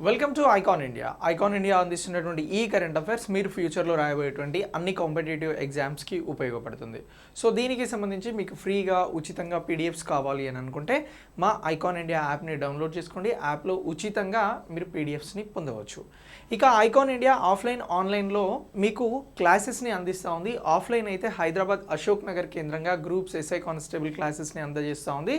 Welcome to icon India. Icon India అందిస్తున్నటువంటి ఈ current affairs మీరు ఫ్యూచర్లో రాయబోయేటువంటి అన్ని కాంపిటేటివ్ ఎగ్జామ్స్కి ఉపయోగపడుతుంది. సో దీనికి సంబంధించి మీకు ఫ్రీగా ఉచితంగా పీడిఎఫ్స్ కావాలి అని అనుకుంటే మా ఐకాన్ ఇండియా యాప్ని డౌన్లోడ్ చేసుకోండి. యాప్లో ఉచితంగా మీరు పీడిఎఫ్స్ని పొందవచ్చు. ఇక ఐకాన్ ఇండియా ఆఫ్లైన్ ఆన్లైన్లో మీకు క్లాసెస్ని అందిస్తూ ఉంది. ఆఫ్లైన్ అయితే హైదరాబాద్ అశోక్ నగర్ కేంద్రంగా గ్రూప్స్ ఎస్ఐ కానిస్టేబుల్ క్లాసెస్ని అందజేస్తూ ఉంది.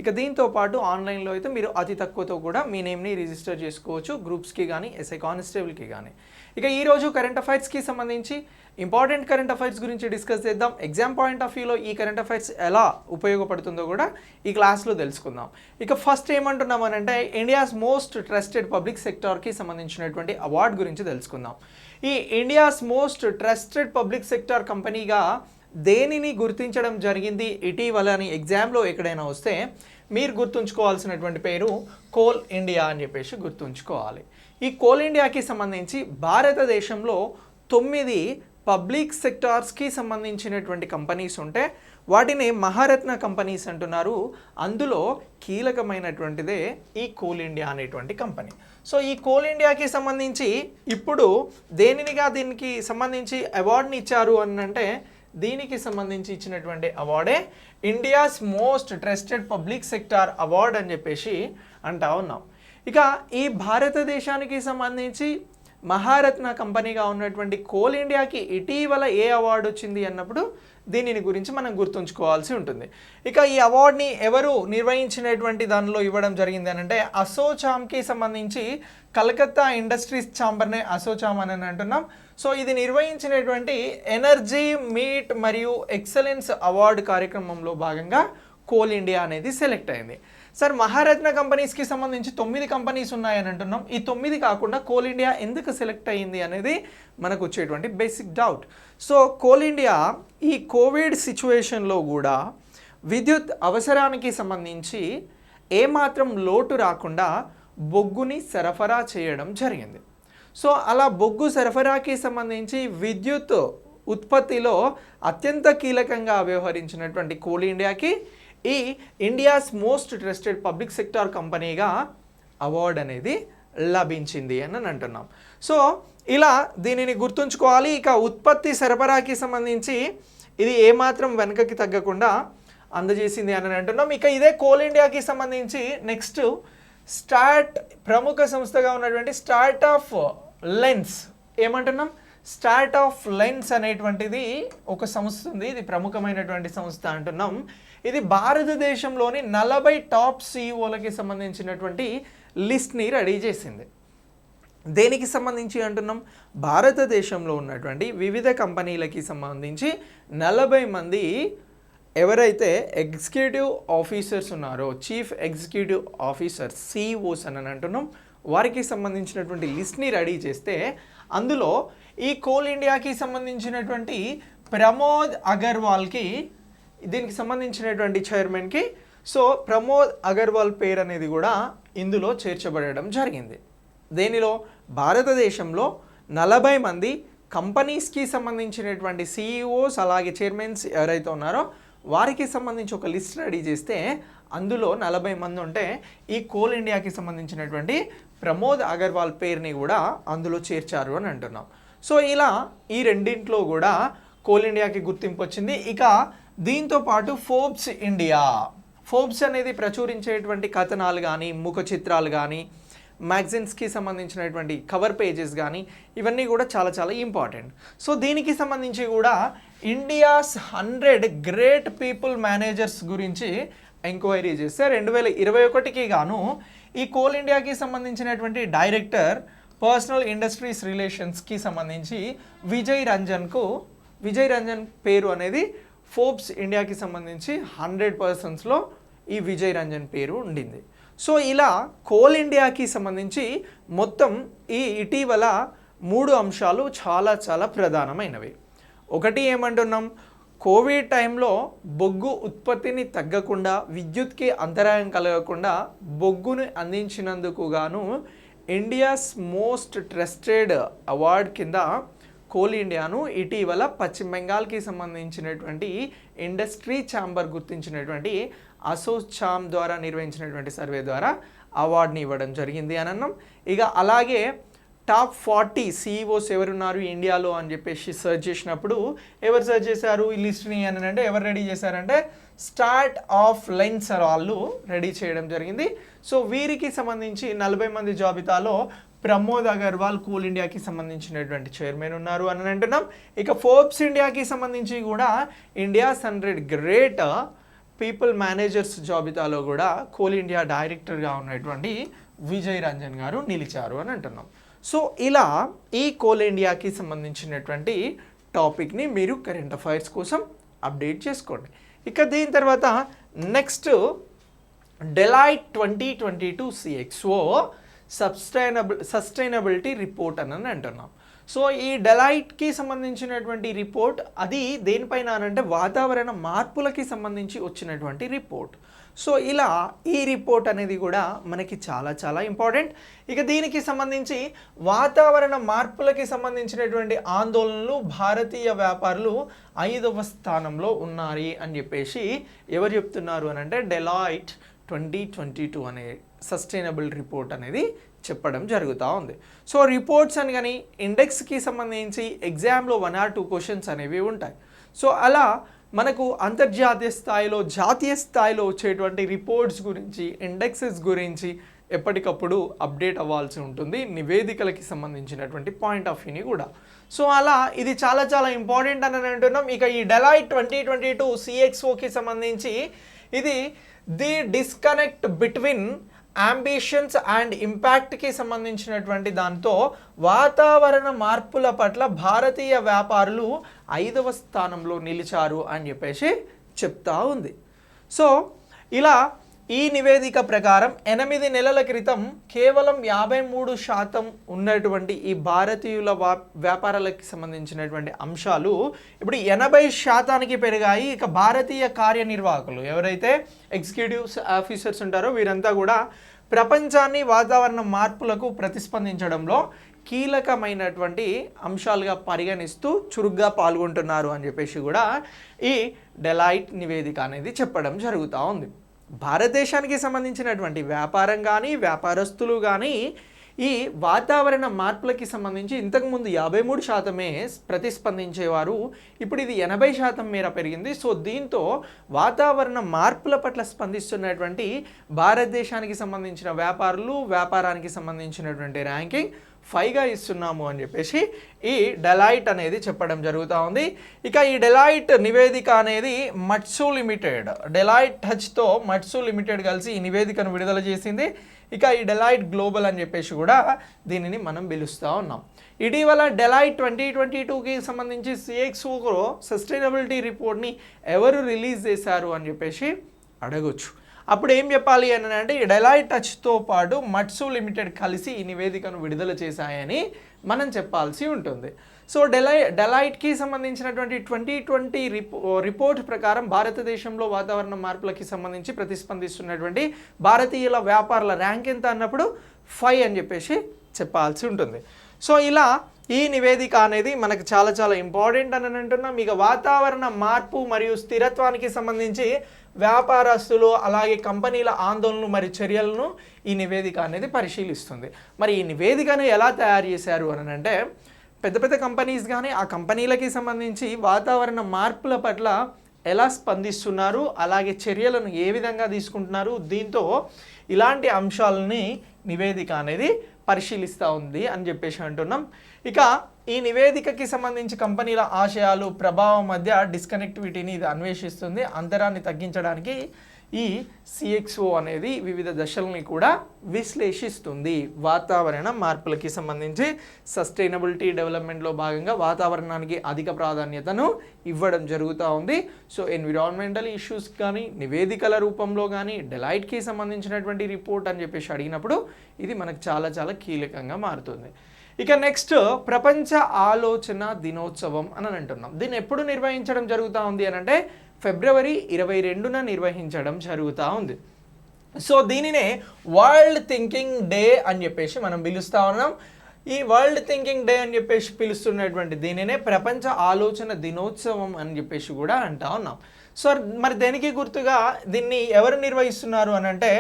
ఇక దీంతో పాటు ఆన్లైన్లో అయితే మీరు అతి తక్కువతో కూడా మీ నేమ్ని రిజిస్టర్ చేసుకోవచ్చు, గ్రూప్స్కి కానీ ఎస్ఐ కానిస్టేబుల్కి కానీ. ఇక ఈరోజు కరెంట్ అఫైర్స్కి సంబంధించి ఇంపార్టెంట్ కరెంట్ అఫైర్స్ గురించి డిస్కస్ చేద్దాం. ఎగ్జామ్ పాయింట్ ఆఫ్ వ్యూలో ఈ కరెంట్ అఫైర్స్ ఎలా ఉపయోగపడుతుందో కూడా ఈ క్లాస్లో తెలుసుకుందాం. ఇక ఫస్ట్ ఏమంటున్నామనంటే ఇండియాస్ మోస్ట్ ట్రస్టెడ్ పబ్లిక్ సెక్టార్కి సంబంధించినటువంటి అవార్డు గురించి తెలుసుకుందాం. ఈ India's most trusted public sector కంపెనీగా దేనిని గుర్తించడం జరిగింది ఇటీవల అని ఎగ్జామ్లో ఎక్కడైనా వస్తే మీరు గుర్తుంచుకోవాల్సినటువంటి పేరు కోల్ ఇండియా అని చెప్పేసి గుర్తుంచుకోవాలి. ఈ కోల్ ఇండియాకి సంబంధించి భారతదేశంలో 9 పబ్లిక్ సెక్టార్స్కి సంబంధించినటువంటి కంపెనీస్ ఉంటే వాటిని మహారత్న కంపెనీస్ అంటున్నారు. అందులో కీలకమైనటువంటిదే ఈ కోల్ ఇండియా అనేటువంటి కంపెనీ. సో ఈ కోల్ ఇండియాకి సంబంధించి ఇప్పుడు దీనికి సంబంధించి అవార్డుని ఇచ్చారు అని అంటే దీనికి సంబంధించి ఇచ్చినటువంటి అవార్డే India's most trusted public sector award అని చెప్పేసి అంటా ఉన్నాం. ఇక ఈ భారతదేశానికి సంబంధించి మహారత్న కంపెనీగా ఉన్నటువంటి కోల్ ఇండియాకి ఇటీవల ఏ అవార్డు వచ్చింది అన్నప్పుడు దీనిని గురించి మనం గుర్తుంచుకోవాల్సి ఉంటుంది. ఇక ఈ అవార్డుని ఎవరు నిర్వహించినటువంటి దానిలో ఇవ్వడం జరిగింది అని అంటే అసోచామ్కి సంబంధించి కలకత్తా ఇండస్ట్రీస్ ఛాంబర్నే అసోచామ్ అని అంటున్నాం. సో ఇది నిర్వహించినటువంటి ఎనర్జీ మీట్ మరియు ఎక్సలెన్స్ అవార్డు కార్యక్రమంలో భాగంగా కోల్ ఇండియా అనేది సెలెక్ట్ అయింది. సార్ మహారత్న కంపెనీస్కి సంబంధించి 9 కంపెనీస్ ఉన్నాయని అంటున్నాం. ఈ 9 కాకుండా కోల్ ఇండియా ఎందుకు సెలెక్ట్ అయ్యింది అనేది మనకు వచ్చేటువంటి basic doubt. So coal India ఈ కోవిడ్ సిచ్యువేషన్లో కూడా విద్యుత్ అవసరానికి సంబంధించి ఏమాత్రం లోటు రాకుండా బొగ్గుని సరఫరా చేయడం జరిగింది. సో అలా బొగ్గు సరఫరాకి సంబంధించి విద్యుత్ ఉత్పత్తిలో అత్యంత కీలకంగా వ్యవహరించినటువంటి కోల్ ఇండియాకి ఈ India's most trusted public sector కంపెనీగా అవార్డు అనేది లభించింది అని అంటున్నాం. సో ఇలా దీనిని గుర్తుంచుకోవాలి. ఇక ఉత్పత్తి సరఫరాకి సంబంధించి ఇది ఏమాత్రం వెనకకి తగ్గకుండా అందజేసింది అని అంటున్నాం. ఇక ఇదే కోల్ ఇండియాకి సంబంధించి నెక్స్ట్ ప్రముఖ సంస్థగా ఉన్నటువంటి స్టార్ట్ ఆఫ్ లెన్స్ ఏమంటున్నాం, స్టార్ట్ ఆఫ్ లెన్స్ అనేటువంటిది ఒక సంస్థ ఉంది. ఇది ప్రముఖమైనటువంటి సంస్థ అంటున్నాం. ఇది భారతదేశంలోని 40 టాప్ సిఇఓలకి సంబంధించినటువంటి లిస్ట్ని రెడీ చేసింది. దేనికి సంబంధించి అంటున్నాం, భారతదేశంలో ఉన్నటువంటి వివిధ కంపెనీలకి సంబంధించి 40 మంది ఎవరైతే ఎగ్జిక్యూటివ్ ఆఫీసర్స్ ఉన్నారో, చీఫ్ ఎగ్జిక్యూటివ్ ఆఫీసర్స్ సిఇఓస్ అని అంటున్నాం, వారికి సంబంధించినటువంటి లిస్ట్ని రెడీ చేస్తే అందులో ఈ కోల్ ఇండియాకి సంబంధించినటువంటి ప్రమోద్ అగర్వాల్కి దీనికి సంబంధించినటువంటి చైర్మన్కి సో ప్రమోద్ అగర్వాల్ పేరు అనేది కూడా ఇందులో చేర్చబడడం జరిగింది. దేనిలో భారతదేశంలో 40 మంది కంపెనీస్కి సంబంధించినటువంటి సిఇఓస్ అలాగే చైర్మన్స్ ఎవరైతే ఉన్నారో వారికి సంబంధించి ఒక లిస్ట్ రెడీ చేస్తే అందులో 40 మంది ఉంటే ఈ కోల్ ఇండియాకి సంబంధించినటువంటి ప్రమోద్ అగర్వాల్ పేరుని కూడా అందులో చేర్చారు అని అంటున్నాం. సో ఇలా ఈ రెండింట్లో కూడా కోల్ ఇండియాకి గుర్తింపు వచ్చింది. ఇక దీంతో పాటు ఫోర్బ్స్ అనేది ప్రచురించేటువంటి కథనాలు కానీ ముఖ చిత్రాలు కానీ మ్యాగజైన్స్కి సంబంధించినటువంటి కవర్ పేజెస్ కానీ ఇవన్నీ కూడా చాలా చాలా ఇంపార్టెంట్. సో దీనికి సంబంధించి కూడా ఇండియాస్ 100 గ్రేట్ పీపుల్ మేనేజర్స్ గురించి ఎంక్వైరీ చేస్తే 2021కి గాను ఈ కోల్ ఇండియాకి సంబంధించినటువంటి డైరెక్టర్ పర్సనల్ ఇండస్ట్రీస్ రిలేషన్స్కి సంబంధించి విజయ్ రంజన్ పేరు అనేది ఫోర్బ్స్ ఇండియాకి సంబంధించి 100 పర్సన్స్లో ఈ విజయ్ రంజన్ పేరు ఉండింది. సో ఇలా కోల్ ఇండియాకి సంబంధించి మొత్తం ఈ ఇటీవల 3 అంశాలు చాలా చాలా ప్రధానమైనవి. ఒకటి ఏమంటున్నాం, కోవిడ్ టైంలో బొగ్గు ఉత్పత్తిని తగ్గకుండా విద్యుత్కి అంతరాయం కలగకుండా బొగ్గును అందించినందుకు గాను ఇండియాస్ మోస్ట్ ట్రస్టెడ్ అవార్డ్ కింద కోల్ ఇండియాను ఇటీవల పశ్చిమ బెంగాల్కి సంబంధించినటువంటి ఇండస్ట్రీ ఛాంబర్ గుర్తించినటువంటి అసోచామ్ ద్వారా నిర్వహించినటువంటి సర్వే ద్వారా అవార్డుని ఇవ్వడం జరిగింది అని అన్నాం. ఇక అలాగే టాప్ 40 CEOs ఎవరున్నారు ఇండియాలో అని చెప్పేసి సెర్చ్ చేసినప్పుడు ఎవరు సెర్చ్ చేశారు ఈ లిస్ట్ని అని అంటే ఎవరు రెడీ చేశారంటే స్టార్ట్ ఆఫ్ లైన్స్ వాళ్ళు రెడీ చేయడం జరిగింది. సో వీరికి సంబంధించి 40 మంది జాబితాలో ప్రమోద్ అగర్వాల్ కూల్ ఇండియాకి సంబంధించినటువంటి చైర్మన్ ఉన్నారు అని అంటున్నాం. ఇక ఫోర్బ్స్ ఇండియాకి సంబంధించి కూడా ఇండియాస్ 100 గ్రేట్ పీపుల్ మేనేజర్స్ జాబితాలో కూడా కోల్ ఇండియా డైరెక్టర్గా ఉన్నటువంటి విజయ్ రంజన్ గారు నిలిచారు అని అంటున్నాం. సో ఇలా ఈ కోల్ ఇండియాకి సంబంధించినటువంటి టాపిక్ని మీరు కరెంట్ అఫైర్స్ కోసం అప్డేట్ చేసుకోండి. ఇక దీని తర్వాత next Deloitte 2022 CXO sustainability report అని అంటున్నాం. సో ఈ డెలాయిట్కి సంబంధించినటువంటి రిపోర్ట్ అది దేనిపైన అనంటే వాతావరణ మార్పులకి సంబంధించి వచ్చినటువంటి రిపోర్ట్. సో ఇలా ఈ రిపోర్ట్ అనేది కూడా మనకి చాలా చాలా ఇంపార్టెంట్. ఇక దీనికి సంబంధించి వాతావరణ మార్పులకి సంబంధించినటువంటి ఆందోళనలు భారతీయ వ్యాపారులు 5వ స్థానంలో ఉన్నారు అని చెప్పేసి ఎవరు చెప్తున్నారు అని అంటే డెలాయిట్ 2022 అనే సస్టైనబుల్ రిపోర్ట్ అనేది చెప్పడం జరుగుతూ ఉంది. సో రిపోర్ట్స్ అని కానీ ఇండెక్స్కి సంబంధించి ఎగ్జామ్లో 1 or 2 క్వశ్చన్స్ అనేవి ఉంటాయి. సో అలా మనకు అంతర్జాతీయ స్థాయిలో జాతీయ స్థాయిలో వచ్చేటువంటి రిపోర్ట్స్ గురించి ఇండెక్సెస్ గురించి ఎప్పటికప్పుడు అప్డేట్ అవ్వాల్సి ఉంటుంది నివేదికలకి సంబంధించినటువంటి పాయింట్ ఆఫ్ వ్యూని కూడా. సో అలా ఇది చాలా చాలా ఇంపార్టెంట్ అని అంటున్నాం. ఇక ఈ డెలాయిట్ 2022 CXOకి సంబంధించి ఇది the disconnect between ambitions and ఇంపాక్ట్కి సంబంధించినటువంటి దాంతో వాతావరణ మార్పుల పట్ల భారతీయ వ్యాపారులు 5వ స్థానంలో నిలిచారు అని చెప్పేసి చెప్తా ఉంది. సో ఇలా ఈ నివేదిక ప్రకారం 8 నెలల క్రితం కేవలం 53% ఉన్నటువంటి ఈ భారతీయుల వ్యాపారాలకు సంబంధించినటువంటి అంశాలు ఇప్పుడు 80% పెరిగాయి. ఇక భారతీయ కార్యనిర్వాహకులు ఎవరైతే ఎగ్జిక్యూటివ్స్ ఆఫీసర్స్ ఉంటారో వీరంతా కూడా ప్రపంచాన్ని వాతావరణ మార్పులకు ప్రతిస్పందించడంలో కీలకమైనటువంటి అంశాలుగా పరిగణిస్తూ చురుగ్గా పాల్గొంటున్నారు అని చెప్పేసి కూడా ఈ డెలాయిట్ నివేదిక అనేది చెప్పడం జరుగుతూ ఉంది. భారతదేశానికి సంబంధించినటువంటి వ్యాపారం కానీ వ్యాపారస్తులు కానీ ఈ వాతావరణ మార్పులకి సంబంధించి ఇంతకుముందు 53% ప్రతిస్పందించేవారు, ఇప్పుడు ఇది 80% మేర పెరిగింది. సో దీంతో వాతావరణ మార్పుల పట్ల స్పందిస్తున్నటువంటి భారతదేశానికి సంబంధించిన వ్యాపారానికి సంబంధించినటువంటి ర్యాంకింగ్ 5గా ఇస్తున్నాము అని చెప్పేసి ఈ డెలాయిట్ అనేది చెప్పడం జరుగుతూ ఉంది. ఇక ఈ డెలాయిట్ నివేదిక అనేది మట్సు లిమిటెడ్ డెలాయిట్ టచ్తో మట్సు లిమిటెడ్ కలిసి ఈ నివేదికను విడుదల చేసింది. ఇక ఈ డెలాయిట్ గ్లోబల్ అని చెప్పేసి కూడా దీనిని మనం పిలుస్తూ ఉన్నాం. ఇటీవల డెలాయిట్ 2022కి సంబంధించి CXO సస్టైనబిలిటీ రిపోర్ట్ని ఎవరు రిలీజ్ చేశారు అని చెప్పేసి అడగొచ్చు. అప్పుడు ఏం చెప్పాలి అని అంటే ఈ డెలాయిట్ టచ్తో పాటు మట్సు లిమిటెడ్ కలిసి ఈ నివేదికను విడుదల చేశాయని మనం చెప్పాల్సి ఉంటుంది. సో డెలాయిట్కి సంబంధించినటువంటి 2020 రిపోర్ట్ ప్రకారం భారతదేశంలో వాతావరణ మార్పులకి సంబంధించి ప్రతిస్పందిస్తున్నటువంటి భారతీయుల వ్యాపారుల ర్యాంక్ ఎంత అన్నప్పుడు 5 అని చెప్పేసి చెప్పాల్సి ఉంటుంది. సో ఇలా ఈ నివేదిక అనేది మనకు చాలా చాలా ఇంపార్టెంట్ అని అంటున్నాం. ఇక వాతావరణ మార్పు మరియు స్థిరత్వానికి సంబంధించి వ్యాపారస్తులు అలాగే కంపెనీల ఆందోళనలు మరియు చర్యలను ఈ నివేదిక అనేది పరిశీలిస్తుంది. మరి ఈ నివేదికను ఎలా తయారు చేశారు అని అంటే పెద్ద పెద్ద కంపెనీస్ కానీ ఆ కంపెనీలకి సంబంధించి వాతావరణ మార్పుల పట్ల ఎలా స్పందిస్తున్నారు, అలాగే చర్యలను ఏ విధంగా తీసుకుంటున్నారు, దీంతో ఇలాంటి అంశాలని నివేదిక అనేది పరిశీలిస్తూ ఉంది అని చెప్పేసి అంటున్నాం. ఇక ఈ నివేదికకి సంబంధించి కంపెనీల ఆశయాలు ప్రభావం మధ్య డిస్కనెక్టివిటీని ఇది అన్వేషిస్తుంది. అంతరాన్ని తగ్గించడానికి ఈ CXO అనేది వివిధ దశల్ని కూడా విశ్లేషిస్తుంది. వాతావరణ మార్పులకి సంబంధించి సస్టైనబిలిటీ డెవలప్మెంట్లో భాగంగా వాతావరణానికి అధిక ప్రాధాన్యతను ఇవ్వడం జరుగుతూ ఉంది. సో ఎన్విరాన్మెంటల్ ఇష్యూస్ కానీ నివేదికల రూపంలో కానీ డెలాయిట్కి సంబంధించినటువంటి రిపోర్ట్ అని చెప్పేసి అడిగినప్పుడు ఇది మనకు చాలా చాలా కీలకంగా మారుతుంది. ఇక నెక్స్ట్ ప్రపంచ ఆలోచన దినోత్సవం అని అంటున్నాం. దీన్ని ఎప్పుడు నిర్వహించడం జరుగుతూ ఉంది అని అంటే ఫిబ్రవరి 22న నిర్వహించడం జరుగుతూ ఉంది. సో దీనినే వరల్డ్ థింకింగ్ డే అని చెప్పేసి మనం పిలుస్తూ ఉన్నాం. ఈ వరల్డ్ థింకింగ్ డే అని చెప్పేసి పిలుస్తున్నటువంటి దీనినే ప్రపంచ ఆలోచన దినోత్సవం అని చెప్పేసి కూడా అంటా ఉన్నాం. సో మరి దేనికి గుర్తుగా దీన్ని ఎవరు నిర్వహిస్తున్నారు అని అంటే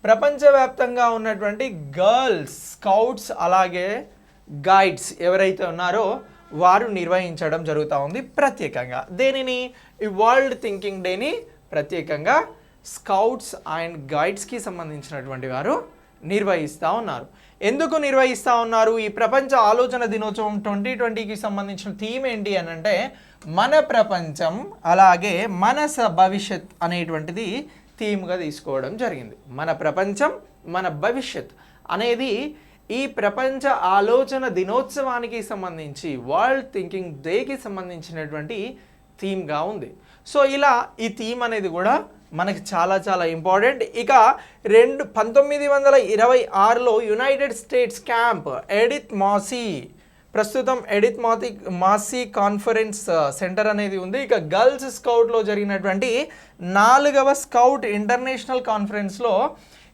ప్రపంచవ్యాప్తంగా ఉన్నటువంటి గర్ల్స్ స్కౌట్స్ అలాగే గైడ్స్ ఎవరైతే ఉన్నారో వారు నిర్వహించడం జరుగుతూ ఉంది ప్రత్యేకంగా. దేనిని? ఈ వరల్డ్ థింకింగ్ డేని ప్రత్యేకంగా స్కౌట్స్ అండ్ గైడ్స్కి సంబంధించినటువంటి వారు నిర్వహిస్తూ ఉన్నారు. ఎందుకు నిర్వహిస్తూ ఉన్నారు? ఈ ప్రపంచ ఆలోచన దినోత్సవం 2020కి సంబంధించిన థీమ్ ఏంటి అని అంటే మన ప్రపంచం అలాగే మన భవిష్యత్ అనేటువంటిది థీమ్గా తీసుకోవడం జరిగింది. మన ప్రపంచం మన భవిష్యత్ అనేది ఈ ప్రపంచ ఆలోచన దినోత్సవానికి సంబంధించి వరల్డ్ థింకింగ్ డేకి సంబంధించినటువంటి థీమ్గా ఉంది. సో ఇలా ఈ థీమ్ అనేది కూడా మనకి చాలా చాలా ఇంపార్టెంట్. ఇక 1926లో United states camp Edith Masih, ప్రస్తుతం ఎడిత్ మాసీ కాన్ఫరెన్స్ సెంటర్ అనేది ఉంది. ఇక గర్ల్స్ స్కౌట్లో జరిగినటువంటి 4వ స్కౌట్ ఇంటర్నేషనల్ కాన్ఫరెన్స్లో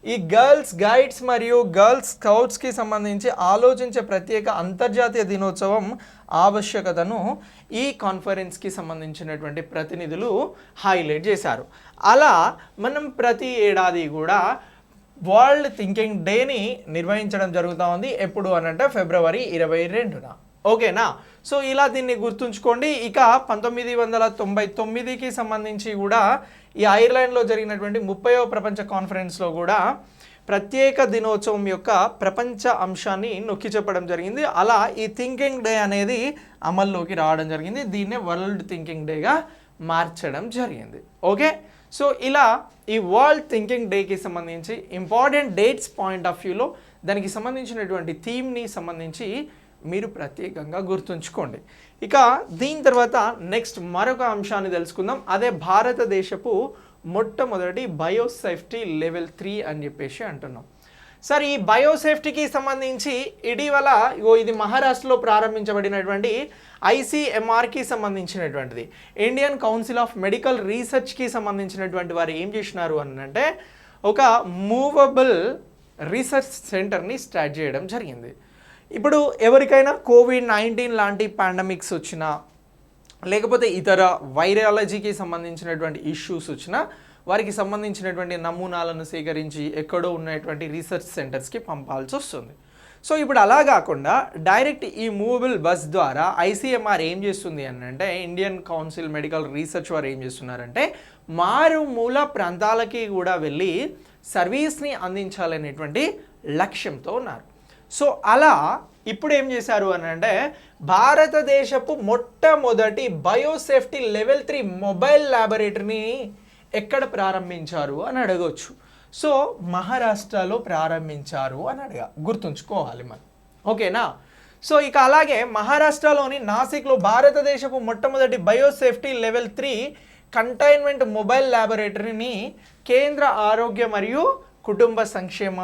ఈ గర్ల్స్ గైడ్స్ మరియు గర్ల్స్ స్కౌట్స్కి సంబంధించి ఆలోచించే ప్రత్యేక అంతర్జాతీయ దినోత్సవం ఆవశ్యకతను ఈ కాన్ఫరెన్స్కి సంబంధించినటువంటి ప్రతినిధులు హైలైట్ చేశారు. అలా మనం ప్రతి ఏడాది కూడా వరల్డ్ థింకింగ్ డేని నిర్వహించడం జరుగుతూ ఉంది. ఎప్పుడు అనంటే ఫిబ్రవరి 22న. ఓకేనా? సో ఇలా దీన్ని గుర్తుంచుకోండి. ఇక 1999కి సంబంధించి కూడా ఈ ఐర్లాండ్లో జరిగినటువంటి 30వ ప్రపంచ కాన్ఫరెన్స్లో కూడా ప్రత్యేక దినోత్సవం యొక్క ప్రపంచ అంశాన్ని నొక్కి చెప్పడం జరిగింది. అలా ఈ థింకింగ్ డే అనేది అమల్లోకి రావడం జరిగింది. దీన్నే వరల్డ్ థింకింగ్ డేగా మార్చడం జరిగింది. ఓకే, సో ఇలా ఈ వరల్డ్ థింకింగ్ డేకి సంబంధించి ఇంపార్టెంట్ డేట్స్ పాయింట్ ఆఫ్ వ్యూలో దానికి సంబంధించినటువంటి థీమ్ని సంబంధించి మీరు ప్రత్యేకంగా గుర్తుంచుకోండి. ఇక దీని తర్వాత నెక్స్ట్ మరొక అంశాన్ని తెలుసుకుందాం. అదే భారతదేశపు మొట్టమొదటి బయోసేఫ్టీ లెవెల్ 3 అని చెప్పేసి అంటున్నాం. సార్, ఈ బయోసేఫ్టీకి సంబంధించి ఇటీవల ఇది మహారాష్ట్రలో ప్రారంభించబడినటువంటి ICMRకి సంబంధించినటువంటిది, ఇండియన్ కౌన్సిల్ ఆఫ్ మెడికల్ రీసెర్చ్కి సంబంధించినటువంటి వారు ఏం చేసినారు అని అంటే ఒక మూవబుల్ రీసెర్చ్ సెంటర్ని స్టార్ట్ చేయడం జరిగింది. ఇప్పుడు ఎవరికైనా COVID-19 లాంటి పాండమిక్స్ వచ్చినా లేకపోతే ఇతర వైరాలజీకి సంబంధించినటువంటి ఇష్యూస్ వచ్చినా వారికి సంబంధించినటువంటి నమూనాలను సేకరించి ఎక్కడో ఉన్నటువంటి రీసెర్చ్ సెంటర్స్కి పంపాల్సి వస్తుంది. సో ఇప్పుడు అలా కాకుండా డైరెక్ట్ ఈ మూవబుల్ బస్ ద్వారా ICMR ఏం చేస్తుంది అని అంటే, ఇండియన్ కౌన్సిల్ మెడికల్ రీసెర్చ్ వారు ఏం చేస్తున్నారంటే మారుమూల ప్రాంతాలకి కూడా వెళ్ళి సర్వీస్ని అందించాలనేటువంటి లక్ష్యంతో ఉన్నారు. సో అలా ఇప్పుడు ఏం చేశారు అని అంటే భారతదేశపు మొట్టమొదటి బయోసేఫ్టీ లెవెల్ 3 మొబైల్ ల్యాబొరేటరీని ఎక్కడ ప్రారంభించారు అని అడగవచ్చు. సో మహారాష్ట్రలో ప్రారంభించారు అని గుర్తుంచుకోవాలి మనం. ఓకేనా? సో ఇక అలాగే మహారాష్ట్రలోని నాసిక్లో భారతదేశపు మొట్టమొదటి బయోసేఫ్టీ లెవెల్ 3 కంటైన్మెంట్ మొబైల్ ల్యాబొరేటరీని కేంద్ర ఆరోగ్య మరియు కుటుంబ సంక్షేమ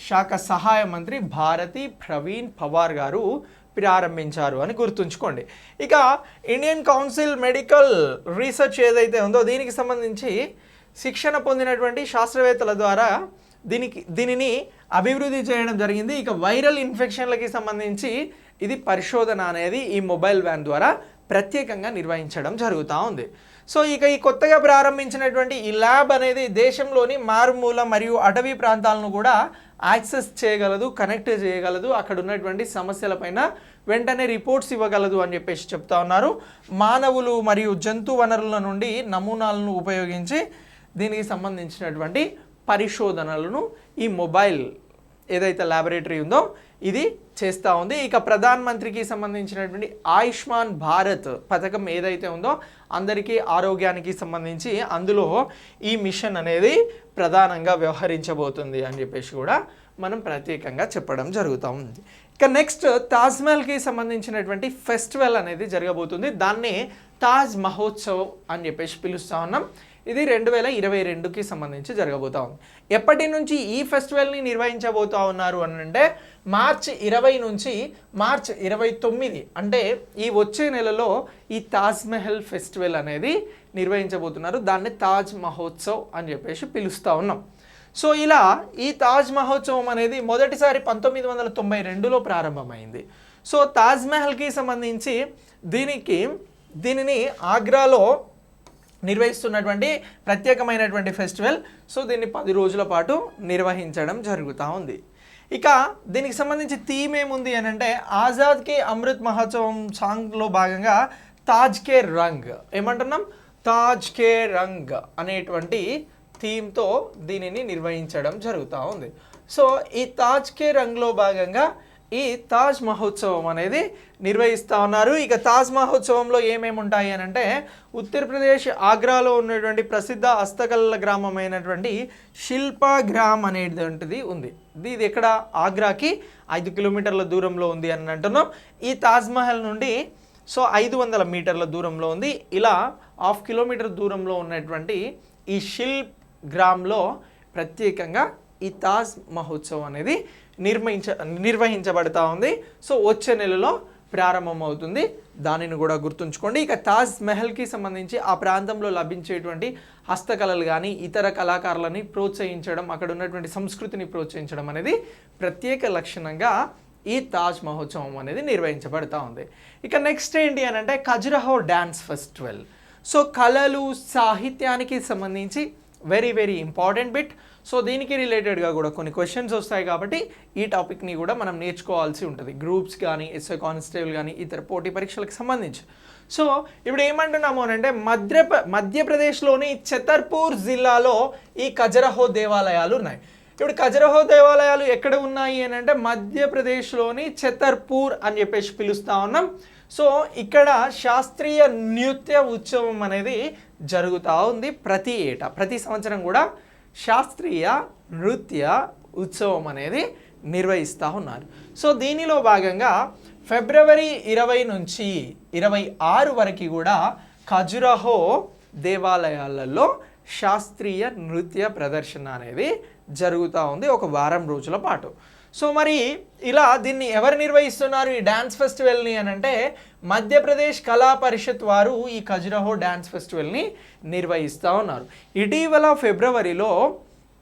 శాఖ సహాయ మంత్రి భారతి ప్రవీణ్ పవార్ గారు ప్రారంభించారు అని గుర్తుంచుకోండి. ఇక ఇండియన్ కౌన్సిల్ మెడికల్ రీసెర్చ్ ఏదైతే ఉందో దీనికి సంబంధించి శిక్షణ పొందినటువంటి శాస్త్రవేత్తల ద్వారా దీనిని అభివృద్ధి చేయడం జరిగింది. ఇక వైరల్ ఇన్ఫెక్షన్లకి సంబంధించి ఇది పరిశోధన అనేది ఈ మొబైల్ వ్యాన్ ద్వారా ప్రత్యేకంగా నిర్వహించడం జరుగుతూ ఉంది. సో ఇక ఈ కొత్తగా ప్రారంభించినటువంటి ఈ ల్యాబ్ అనేది దేశంలోని మారుమూల మరియు అటవీ ప్రాంతాలను కూడా యాక్సెస్ చేయగలదు, కనెక్ట్ చేయగలదు, అక్కడ ఉన్నటువంటి సమస్యలపైన వెంటనే రిపోర్ట్స్ ఇవ్వగలదు అని చెప్పేసి చెప్తా ఉన్నారు. మానవులు మరియు జంతు వనరుల నుండి నమూనాలను ఉపయోగించి దీనికి సంబంధించినటువంటి పరిశోధనలను ఈ మొబైల్ ఏదైతే ల్యాబొరేటరీ ఉందో ఇది చేస్తూ ఉంది. ఇక ప్రధాన మంత్రికి సంబంధించినటువంటి ఆయుష్మాన్ భారత్ పథకం ఏదైతే ఉందో అందరికీ ఆరోగ్యానికి సంబంధించి అందులో ఈ మిషన్ అనేది ప్రధానంగా వ్యవహరించబోతుంది అని చెప్పేసి కూడా మనం ప్రత్యేకంగా చెప్పడం జరుగుతూ ఉంది. ఇక నెక్స్ట్ తాజ్మహల్కి సంబంధించినటువంటి ఫెస్టివల్ అనేది జరగబోతుంది. దాన్ని తాజ్ మహోత్సవ్ అని చెప్పేసి పిలుస్తూ ఉన్నాం. ఇది 2022కి సంబంధించి జరగబోతా ఉంది. ఎప్పటి నుంచి ఈ ఫెస్టివల్ని నిర్వహించబోతా ఉన్నారు అని అంటే మార్చి 20 నుంచి మార్చి 29 అంటే ఈ వచ్చే నెలలో ఈ తాజ్మహల్ ఫెస్టివల్ అనేది నిర్వహించబోతున్నారు. దాన్ని తాజ్ మహోత్సవ్ అని చెప్పేసి పిలుస్తూ ఉన్నాం. సో ఇలా ఈ తాజ్ మహోత్సవం అనేది మొదటిసారి 1992లో ప్రారంభమైంది. సో తాజ్మహల్కి సంబంధించి దీనిని ఆగ్రాలో నిర్వహిస్తున్నటువంటి ప్రత్యేకమైనటువంటి ఫెస్టివల్. సో దీన్ని 10 రోజుల పాటు నిర్వహించడం జరుగుతూ ఉంది. ఇక దీనికి సంబంధించి థీమ్ ఏముంది అని అంటే ఆజాద్ కే అమృత్ మహోత్సవం సాంగ్లో భాగంగా తాజ్ కే రంగ్ ఏమంటున్నాం, తాజ్ కే రంగ్ అనేటువంటి థీమ్తో దీనిని నిర్వహించడం జరుగుతూ ఉంది. సో ఈ తాజ్ కే రంగ్లో భాగంగా ఈ తాజ్ మహోత్సవం అనేది నిర్వహిస్తూ ఉన్నారు. ఇక తాజ్ మహోత్సవంలో ఏమేమి ఉంటాయి అని అంటే ఉత్తరప్రదేశ్ ఆగ్రాలో ఉన్నటువంటి ప్రసిద్ధ హస్తకళల గ్రామమైనటువంటి శిల్పాగ్రామ్ అనేటువంటిది ఉంది. ఇది ఎక్కడ, ఆగ్రాకి 5 కిలోమీటర్ల దూరంలో ఉంది అని అంటున్నాం. ఈ తాజ్మహల్ నుండి 500 మీటర్ల దూరంలో ఉంది. ఇలా 1/2 కిలోమీటర్ దూరంలో ఉన్నటువంటి ఈ శిల్ప్ గ్రామ్లో ప్రత్యేకంగా ఈ తాజ్ మహోత్సవం అనేది నిర్వహించబడతా ఉంది. సో వచ్చే నెలలో ప్రారంభం అవుతుంది, దానిని కూడా గుర్తుంచుకోండి. ఇక తాజ్ మహల్కి సంబంధించి ఆ ప్రాంతంలో లభించేటువంటి హస్తకళలు కానీ ఇతర కళాకారులని ప్రోత్సహించడం, అక్కడ ఉన్నటువంటి సంస్కృతిని ప్రోత్సహించడం అనేది ప్రత్యేక లక్షణంగా ఈ తాజ్ మహోత్సవం అనేది నిర్వహించబడతా ఉంది. ఇక నెక్స్ట్ ఏంటి అని అంటే ఖజురహో డ్యాన్స్ ఫెస్టివల్. సో కళలు సాహిత్యానికి సంబంధించి వెరీ ఇంపార్టెంట్ బిట్. సో దీనికి రిలేటెడ్గా కూడా కొన్ని క్వశ్చన్స్ వస్తాయి కాబట్టి ఈ టాపిక్ని కూడా మనం నేర్చుకోవాల్సి ఉంటుంది, గ్రూప్స్ కానీ ఎస్ఐ కానిస్టేబుల్ కానీ ఇతర పోటీ పరీక్షలకు సంబంధించి. సో ఇప్పుడు ఏమంటున్నాము అని అంటే మధ్యప్రదేశ్లోని ఛతర్పూర్ జిల్లాలో ఈ ఖజురహో దేవాలయాలు ఉన్నాయి. ఇప్పుడు ఖజురహో దేవాలయాలు ఎక్కడ ఉన్నాయి అని అంటే మధ్యప్రదేశ్లోని ఛతర్పూర్ అని చెప్పేసి పిలుస్తూ ఉన్నాం. సో ఇక్కడ శాస్త్రీయ నృత్య ఉత్సవం అనేది జరుగుతూ ఉంది ప్రతి ఏటా, ప్రతి సంవత్సరం కూడా శాస్త్రీయ నృత్య ఉత్సవం అనేది నిర్వహిస్తూ ఉన్నారు. సో దీనిలో భాగంగా ఫిబ్రవరి 20 నుంచి 26 వరకు కూడా ఖజురహో దేవాలయాలలో శాస్త్రీయ నృత్య ప్రదర్శన అనేది జరుగుతూ ఉంది ఒక వారం రోజుల పాటు. సో మరి ఇలా దీన్ని ఎవరు నిర్వహిస్తున్నారు ఈ డ్యాన్స్ ఫెస్టివల్ని అని అంటే మధ్యప్రదేశ్ కళా పరిషత్ వారు ఈ ఖజురహో డ్యాన్స్ ఫెస్టివల్ని నిర్వహిస్తూ ఉన్నారు. ఇటీవల ఫిబ్రవరిలో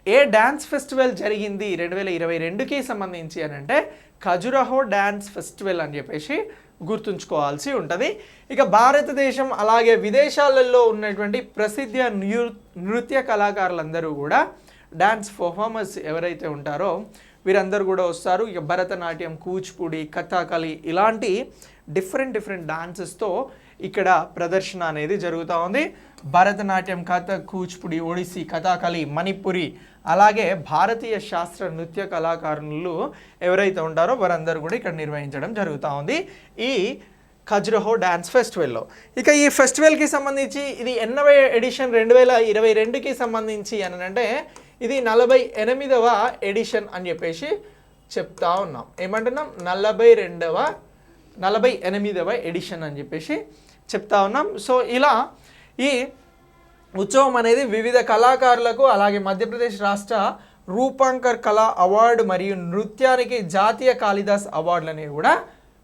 ఏ డ్యాన్స్ ఫెస్టివల్ జరిగింది 2022కి సంబంధించి అని అంటే ఖజురహో డ్యాన్స్ ఫెస్టివల్ అని చెప్పేసి గుర్తుంచుకోవాల్సి ఉంటుంది. ఇక భారతదేశం అలాగే విదేశాలలో ఉన్నటువంటి ప్రసిద్ధ నృత్య కళాకారులందరూ కూడా డ్యాన్స్ పర్ఫార్మర్స్ ఎవరైతే ఉంటారో వీరందరూ కూడా వస్తారు. ఇక భరతనాట్యం, కూచిపూడి, కథాకళి ఇలాంటి డిఫరెంట్ డాన్సెస్తో ఇక్కడ ప్రదర్శన అనేది జరుగుతూ ఉంది. భరతనాట్యం, కథక్, కూచిపూడి, ఒడిస్సీ, కథాకళి, మణిపురి అలాగే భారతీయ శాస్త్ర నృత్య కళాకారులు ఎవరైతే ఉంటారో వారందరూ కూడా ఇక్కడ నిర్వహించడం జరుగుతూ ఉంది ఈ ఖజురహో డ్యాన్స్ ఫెస్టివల్లో. ఇక ఈ ఫెస్టివల్కి సంబంధించి ఇది 80వ ఎడిషన్ 2022కి సంబంధించి అని అంటే ఇది 48వ ఎడిషన్ అని చెప్పేసి చెప్తా ఉన్నాం. ఏమంటున్నాం, 48వ ఎడిషన్ అని చెప్పేసి చెప్తా ఉన్నాం. సో ఇలా ఈ ఉత్సవం అనేది వివిధ కళాకారులకు అలాగే మధ్యప్రదేశ్ రాష్ట్ర రూపాంకర్ కళా అవార్డు మరియు నృత్యానికి జాతీయ కాళిదాస్ అవార్డులని కూడా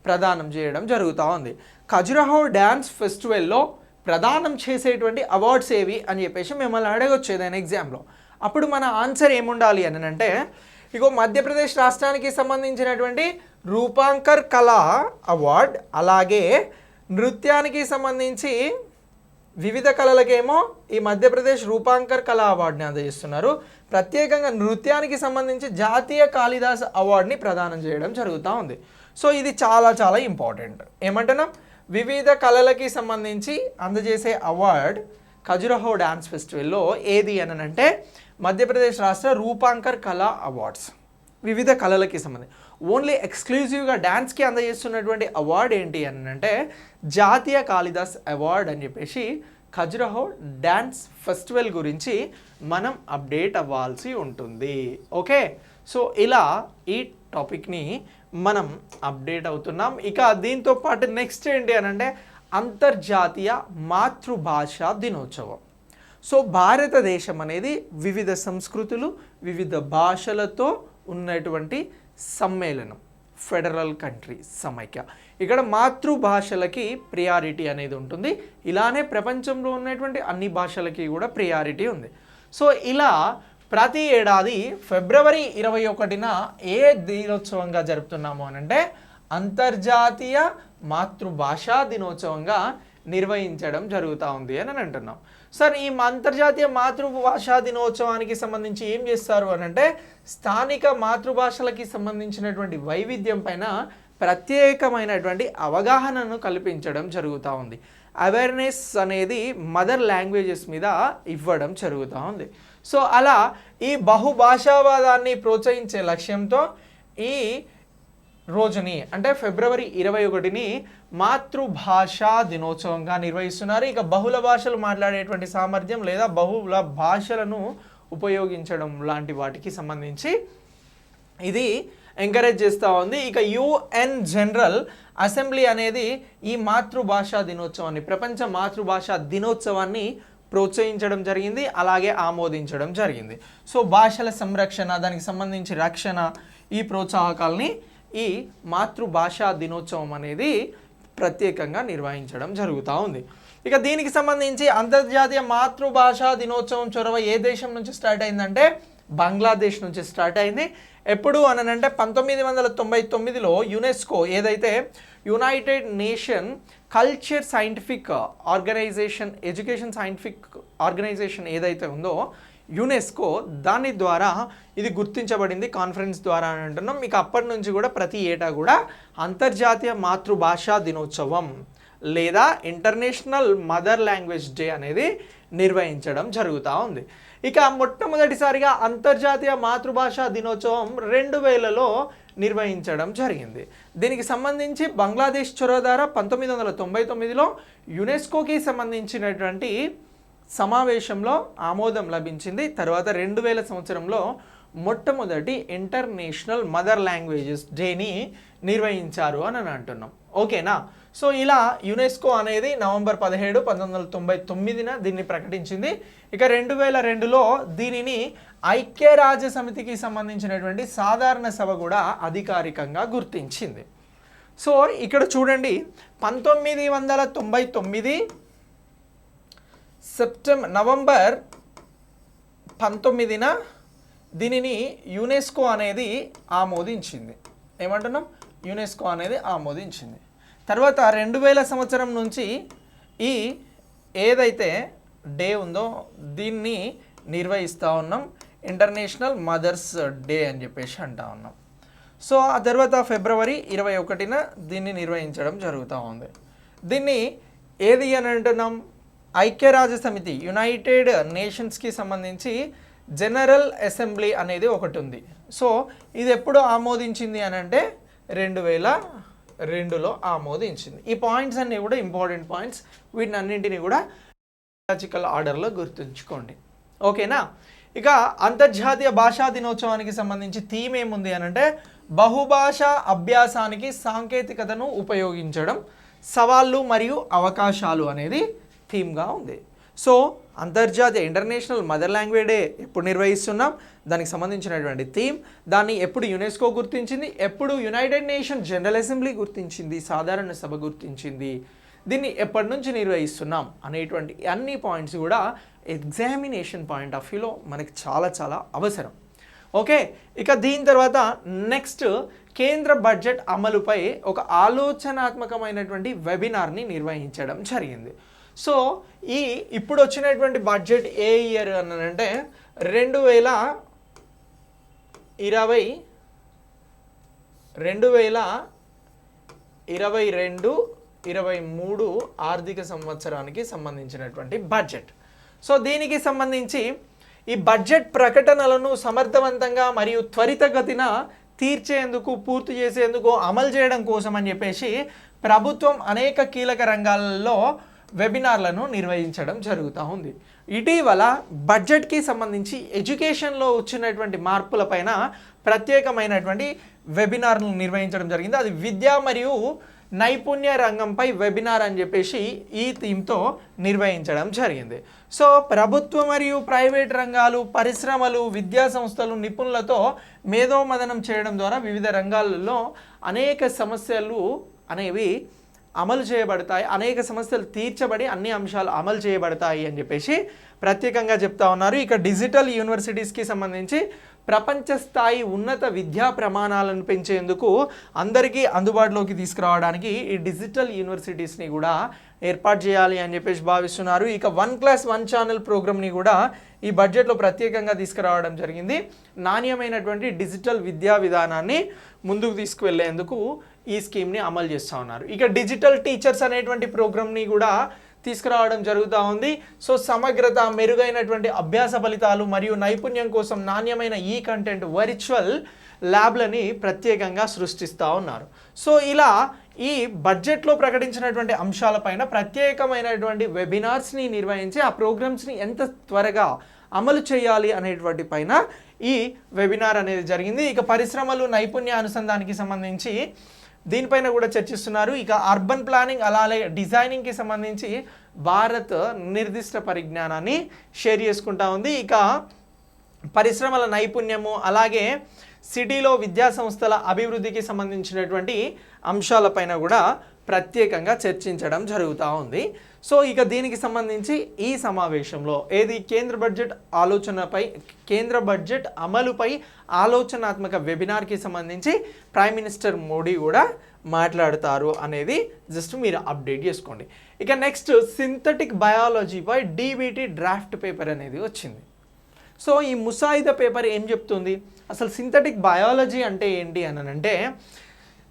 ప్రదానం చేయడం జరుగుతూ ఉంది. ఖజురహో డ్యాన్స్ ఫెస్టివల్లో ప్రదానం చేసేటువంటి అవార్డ్స్ ఏవి అని చెప్పేసి మిమ్మల్ని అడగొచ్చు ఏదైనా ఎగ్జామ్లో. అప్పుడు మన ఆన్సర్ ఏముండాలి అని అంటే ఇగో మధ్యప్రదేశ్ రాష్ట్రానికి సంబంధించినటువంటి రూపాంకర్ కళా అవార్డ్, అలాగే నృత్యానికి సంబంధించి వివిధ కళలకేమో ఈ మధ్యప్రదేశ్ రూపాంకర్ కళా అవార్డుని అందజేస్తున్నారు. ప్రత్యేకంగా నృత్యానికి సంబంధించి జాతీయ కాళిదాస్ అవార్డుని ప్రదానం చేయడం జరుగుతూ ఉంది. సో ఇది చాలా ఇంపార్టెంట్. ఏమంటున్నాం, వివిధ కళలకి సంబంధించి అందజేసే అవార్డ్ ఖజురహో డ్యాన్స్ ఫెస్టివల్లో ఏది అని అంటే మధ్యప్రదేశ్ రాష్ట్ర రూపాంకర్ కళా అవార్డ్స్. వివిధ కళలకి సంబంధించి ఓన్లీ ఎక్స్క్లూజివ్గా డ్యాన్స్కి అందజేస్తున్నటువంటి అవార్డు ఏంటి అని అంటే జాతీయ కాళిదాస్ అవార్డ్ అని చెప్పేసి ఖజురహో డ్యాన్స్ ఫెస్టివల్ గురించి మనం అప్డేట్ అవ్వాల్సి ఉంటుంది. ఓకే, సో ఇలా ఈ టాపిక్ని మనం అప్డేట్ అవుతున్నాం. ఇక దీంతో పాటు నెక్స్ట్ ఏంటి అని అంటే అంతర్జాతీయ మాతృభాష దినోత్సవం. సో భారతదేశం అనేది వివిధ సంస్కృతులు వివిధ భాషలతో ఉన్నటువంటి సమ్మేళనం, ఫెడరల్ కంట్రీ, సమైక్య. ఇక్కడ మాతృభాషలకి ప్రియారిటీ అనేది ఉంటుంది. ఇలానే ప్రపంచంలో ఉన్నటువంటి అన్ని భాషలకి కూడా ప్రియారిటీ ఉంది. సో ఇలా ప్రతి ఏడాది ఫిబ్రవరి 21న ఏ దినోత్సవంగా జరుపుతున్నాము అని అంటే అంతర్జాతీయ మాతృభాషా దినోత్సవంగా నిర్వహించడం జరుగుతూ ఉంది అని అంటున్నాం. సార్ ఈ అంతర్జాతీయ మాతృభాషా దినోత్సవానికి సంబంధించి ఏం చేస్తారు అని అంటే స్థానిక మాతృభాషలకి సంబంధించినటువంటి వైవిధ్యం పైన ప్రత్యేకమైనటువంటి అవగాహనను కల్పించడం జరుగుతూ ఉంది. అవేర్నెస్ అనేది మదర్ లాంగ్వేజెస్ మీద ఇవ్వడం జరుగుతూ ఉంది. సో అలా ఈ బహుభాషావాదాన్ని ప్రోత్సహించే లక్ష్యంతో ఈ రోజుని అంటే ఫిబ్రవరి 21ని మాతృభాషా దినోత్సవంగా నిర్వహిస్తున్నారు. ఇక బహుళ భాషలు మాట్లాడేటువంటి సామర్థ్యం లేదా బహుళ భాషలను ఉపయోగించడం లాంటి వాటికి సంబంధించి ఇది ఎంకరేజ్ చేస్తూ ఉంది. ఇక UN జనరల్ అసెంబ్లీ అనేది ఈ మాతృభాషా దినోత్సవాన్ని ప్రపంచ మాతృభాషా దినోత్సవాన్ని ప్రోత్సహించడం జరిగింది, అలాగే ఆమోదించడం జరిగింది. సో భాషల సంరక్షణ, దానికి సంబంధించి రక్షణ, ఈ ప్రోత్సాహకాలని ఈ మాతృభాషా దినోత్సవం అనేది ప్రత్యేకంగా నిర్వహించడం జరుగుతూ ఉంది. ఇక దీనికి సంబంధించి అంతర్జాతీయ మాతృభాషా దినోత్సవం చొరవ ఏ దేశం నుంచి స్టార్ట్ అయిందంటే బంగ్లాదేశ్ నుంచి స్టార్ట్ అయింది. ఎప్పుడు అనంటే 1999లో యునెస్కో ఏదైతే united nation culture scientific organisation education scientific organisation ఏదైతే ఉందో యునెస్కో దాని ద్వారా ఇది గుర్తించబడింది కాన్ఫరెన్స్ ద్వారా అని అంటున్నాం. మీకు అప్పటి నుంచి కూడా ప్రతి ఏటా కూడా అంతర్జాతీయ మాతృభాషా దినోత్సవం లేదా ఇంటర్నేషనల్ మదర్ లాంగ్వేజ్ డే అనేది నిర్వహించడం జరుగుతూ ఉంది. ఇక మొట్టమొదటిసారిగా అంతర్జాతీయ మాతృభాషా దినోత్సవం 2000లో నిర్వహించడం జరిగింది. దీనికి సంబంధించి బంగ్లాదేశ్ చొరవ ద్వారా 1999లో యునెస్కోకి సంబంధించినటువంటి సమావేశంలో ఆమోదం లభించింది. తర్వాత 2000 సంవత్సరంలో మొట్టమొదటి ఇంటర్నేషనల్ మదర్ లాంగ్వేజెస్ డేని నిర్వహించారు అని అంటున్నాం. ఓకేనా? సో ఇలా యునెస్కో అనేది నవంబర్ 17, 1999న దీన్ని ప్రకటించింది. ఇక 2002లో దీనిని ఐక్యరాజ్య సమితికి సంబంధించినటువంటి సాధారణ సభ కూడా అధికారికంగా గుర్తించింది. సో ఇక్కడ చూడండి 1999 నవంబర్ 19న దీనిని యునెస్కో అనేది ఆమోదించింది. ఏమంటున్నాం? యునెస్కో అనేది ఆమోదించింది. తర్వాత 2000 సంవత్సరం నుంచి ఈ ఏదైతే డే ఉందో దీన్ని నిర్వహిస్తూ ఉన్నాం, ఇంటర్నేషనల్ మదర్స్ డే అని చెప్పేసి అంటా ఉన్నాం. సో ఆ తర్వాత ఫిబ్రవరి 21న దీన్ని నిర్వహించడం జరుగుతూ ఉంది. దీన్ని ఏది అని అంటున్నాం? ఐక్యరాజ్య సమితి యునైటెడ్ నేషన్స్కి సంబంధించి జనరల్ అసెంబ్లీ అనేది ఒకటి ఉంది. సో ఇది ఎప్పుడు ఆమోదించింది అని అంటే 2002లో ఆమోదించింది. ఈ పాయింట్స్ అన్నీ కూడా ఇంపార్టెంట్ పాయింట్స్, వీటిని అన్నింటినీ కూడా లాజికల్ ఆర్డర్లో గుర్తుంచుకోండి. ఓకేనా? ఇక అంతర్జాతీయ భాషా దినోత్సవానికి సంబంధించి థీమ్ ఏముంది అని అంటే బహుభాషా అభ్యాసానికి సాంకేతికతను ఉపయోగించడం, సవాళ్ళు మరియు అవకాశాలు అనేది థీమ్గా ఉంది. సో అంతర్జాతీయ ఇంటర్నేషనల్ మదర్ లాంగ్వేజ్ డే ఎప్పుడు నిర్వహిస్తున్నాం, దానికి సంబంధించినటువంటి థీమ్, దాన్ని ఎప్పుడు యునెస్కో గుర్తించింది, ఎప్పుడు యునైటెడ్ నేషన్ జనరల్ అసెంబ్లీ గుర్తించింది, సాధారణ సభ గుర్తించింది, దీన్ని ఎప్పటి నుంచి నిర్వహిస్తున్నాం అనేటువంటి అన్ని పాయింట్స్ కూడా ఎగ్జామినేషన్ పాయింట్ ఆఫ్ వ్యూలో మనకి చాలా చాలా అవసరం. ఓకే, ఇక దీని తర్వాత నెక్స్ట్ కేంద్ర బడ్జెట్ అమలుపై ఒక ఆలోచనాత్మకమైనటువంటి వెబినార్ని నిర్వహించడం జరిగింది. సో ఇప్పుడు వచ్చినటువంటి బడ్జెట్ ఏ ఇయర్ అని అంటే 2022-23 ఆర్థిక సంవత్సరానికి సంబంధించినటువంటి బడ్జెట్. సో దీనికి సంబంధించి ఈ బడ్జెట్ ప్రకటనలను సమర్థవంతంగా మరియు త్వరితగతిన తీర్చేందుకు, పూర్తి చేసేందుకు, అమలు చేయడం కోసం అని చెప్పేసి ప్రభుత్వం అనేక కీలక రంగాలలో వెబినార్లను నిర్వహించడం జరుగుతూ ఉంది. ఇటీవల బడ్జెట్కి సంబంధించి ఎడ్యుకేషన్లో వచ్చినటువంటి మార్పులపైన ప్రత్యేకమైనటువంటి వెబినార్లను నిర్వహించడం జరిగింది. అది విద్య మరియు నైపుణ్య రంగంపై వెబినార్ అని చెప్పేసి ఈ థీమ్తో నిర్వహించడం జరిగింది. సో ప్రభుత్వ మరియు ప్రైవేట్ రంగాలు, పరిశ్రమలు, విద్యా సంస్థలు నిపుణులతో మేధోమథనం చేయడం ద్వారా వివిధ రంగాలలో అనేక సమస్యలు అనేవి అమలు చేయబడతాయి, అనేక సమస్యలు తీర్చబడి అన్ని అంశాలు అమలు చేయబడతాయి అని చెప్పేసి ప్రత్యేకంగా చెప్తా ఉన్నారు. ఇక డిజిటల్ యూనివర్సిటీస్కి సంబంధించి ప్రపంచ స్థాయి ఉన్నత విద్యా ప్రమాణాలను పెంచేందుకు అందరికీ అందుబాటులోకి తీసుకురావడానికి ఈ డిజిటల్ యూనివర్సిటీస్ని కూడా ఏర్పాటు చేయాలి అని చెప్పేసి భావిస్తున్నారు. ఇక 1+1 ఛానల్ ప్రోగ్రామ్ని కూడా ఈ బడ్జెట్లో ప్రత్యేకంగా తీసుకురావడం జరిగింది. నాణ్యమైనటువంటి డిజిటల్ విద్యా విధానాన్ని ముందుకు తీసుకువెళ్లేందుకు ఈ స్కీమ్ని అమలు చేస్తూ ఉన్నారు. ఇక డిజిటల్ టీచర్స్ అనేటువంటి ప్రోగ్రామ్ని కూడా తీసుకురావడం జరుగుతూ ఉంది. సో సమగ్రత, మెరుగైనటువంటి అభ్యాస ఫలితాలు మరియు నైపుణ్యం కోసం నాణ్యమైన ఈ కంటెంట్ వర్చువల్ ల్యాబ్లని ప్రత్యేకంగా సృష్టిస్తూ ఉన్నారు. సో ఇలా ఈ బడ్జెట్లో ప్రకటించినటువంటి అంశాలపైన ప్రత్యేకమైనటువంటి వెబినార్స్ని నిర్వహించి ఆ ప్రోగ్రామ్స్ని ఎంత త్వరగా అమలు చేయాలి అనేటువంటి పైన ఈ వెబినార్ అనేది జరిగింది. ఇక పరిశ్రమలు, నైపుణ్య అనుసంధానానికి సంబంధించి దీనిపైన కూడా చర్చిస్తున్నారు. ఇక అర్బన్ ప్లానింగ్ అలాగే డిజైనింగ్కి సంబంధించి భారత్ నిర్దిష్ట పరిజ్ఞానాన్ని షేర్ చేసుకుంటా ఉంది. ఇక పరిశ్రమల నైపుణ్యము అలాగే సిటీలో విద్యా సంస్థల అభివృద్ధికి సంబంధించినటువంటి అంశాలపైన కూడా ప్రత్యేకంగా చర్చించడం జరుగుతూ ఉంది. సో ఇక దీనికి సంబంధించి ఈ సమావేశంలో కేంద్ర బడ్జెట్ అమలుపై ఆలోచనాత్మక వెబినార్కి సంబంధించి ప్రైమ్ మినిస్టర్ మోడీ కూడా మాట్లాడతారు అనేది జస్ట్ మీరు అప్డేట్ చేసుకోండి. ఇక నెక్స్ట్ సింథటిక్ బయాలజీపై డీబీటీ డ్రాఫ్ట్ పేపర్ అనేది వచ్చింది. సో ఈ ముసాయిదా పేపర్ ఏం చెప్తుంది, అసలు సింథటిక్ బయాలజీ అంటే ఏంటి అని అంటే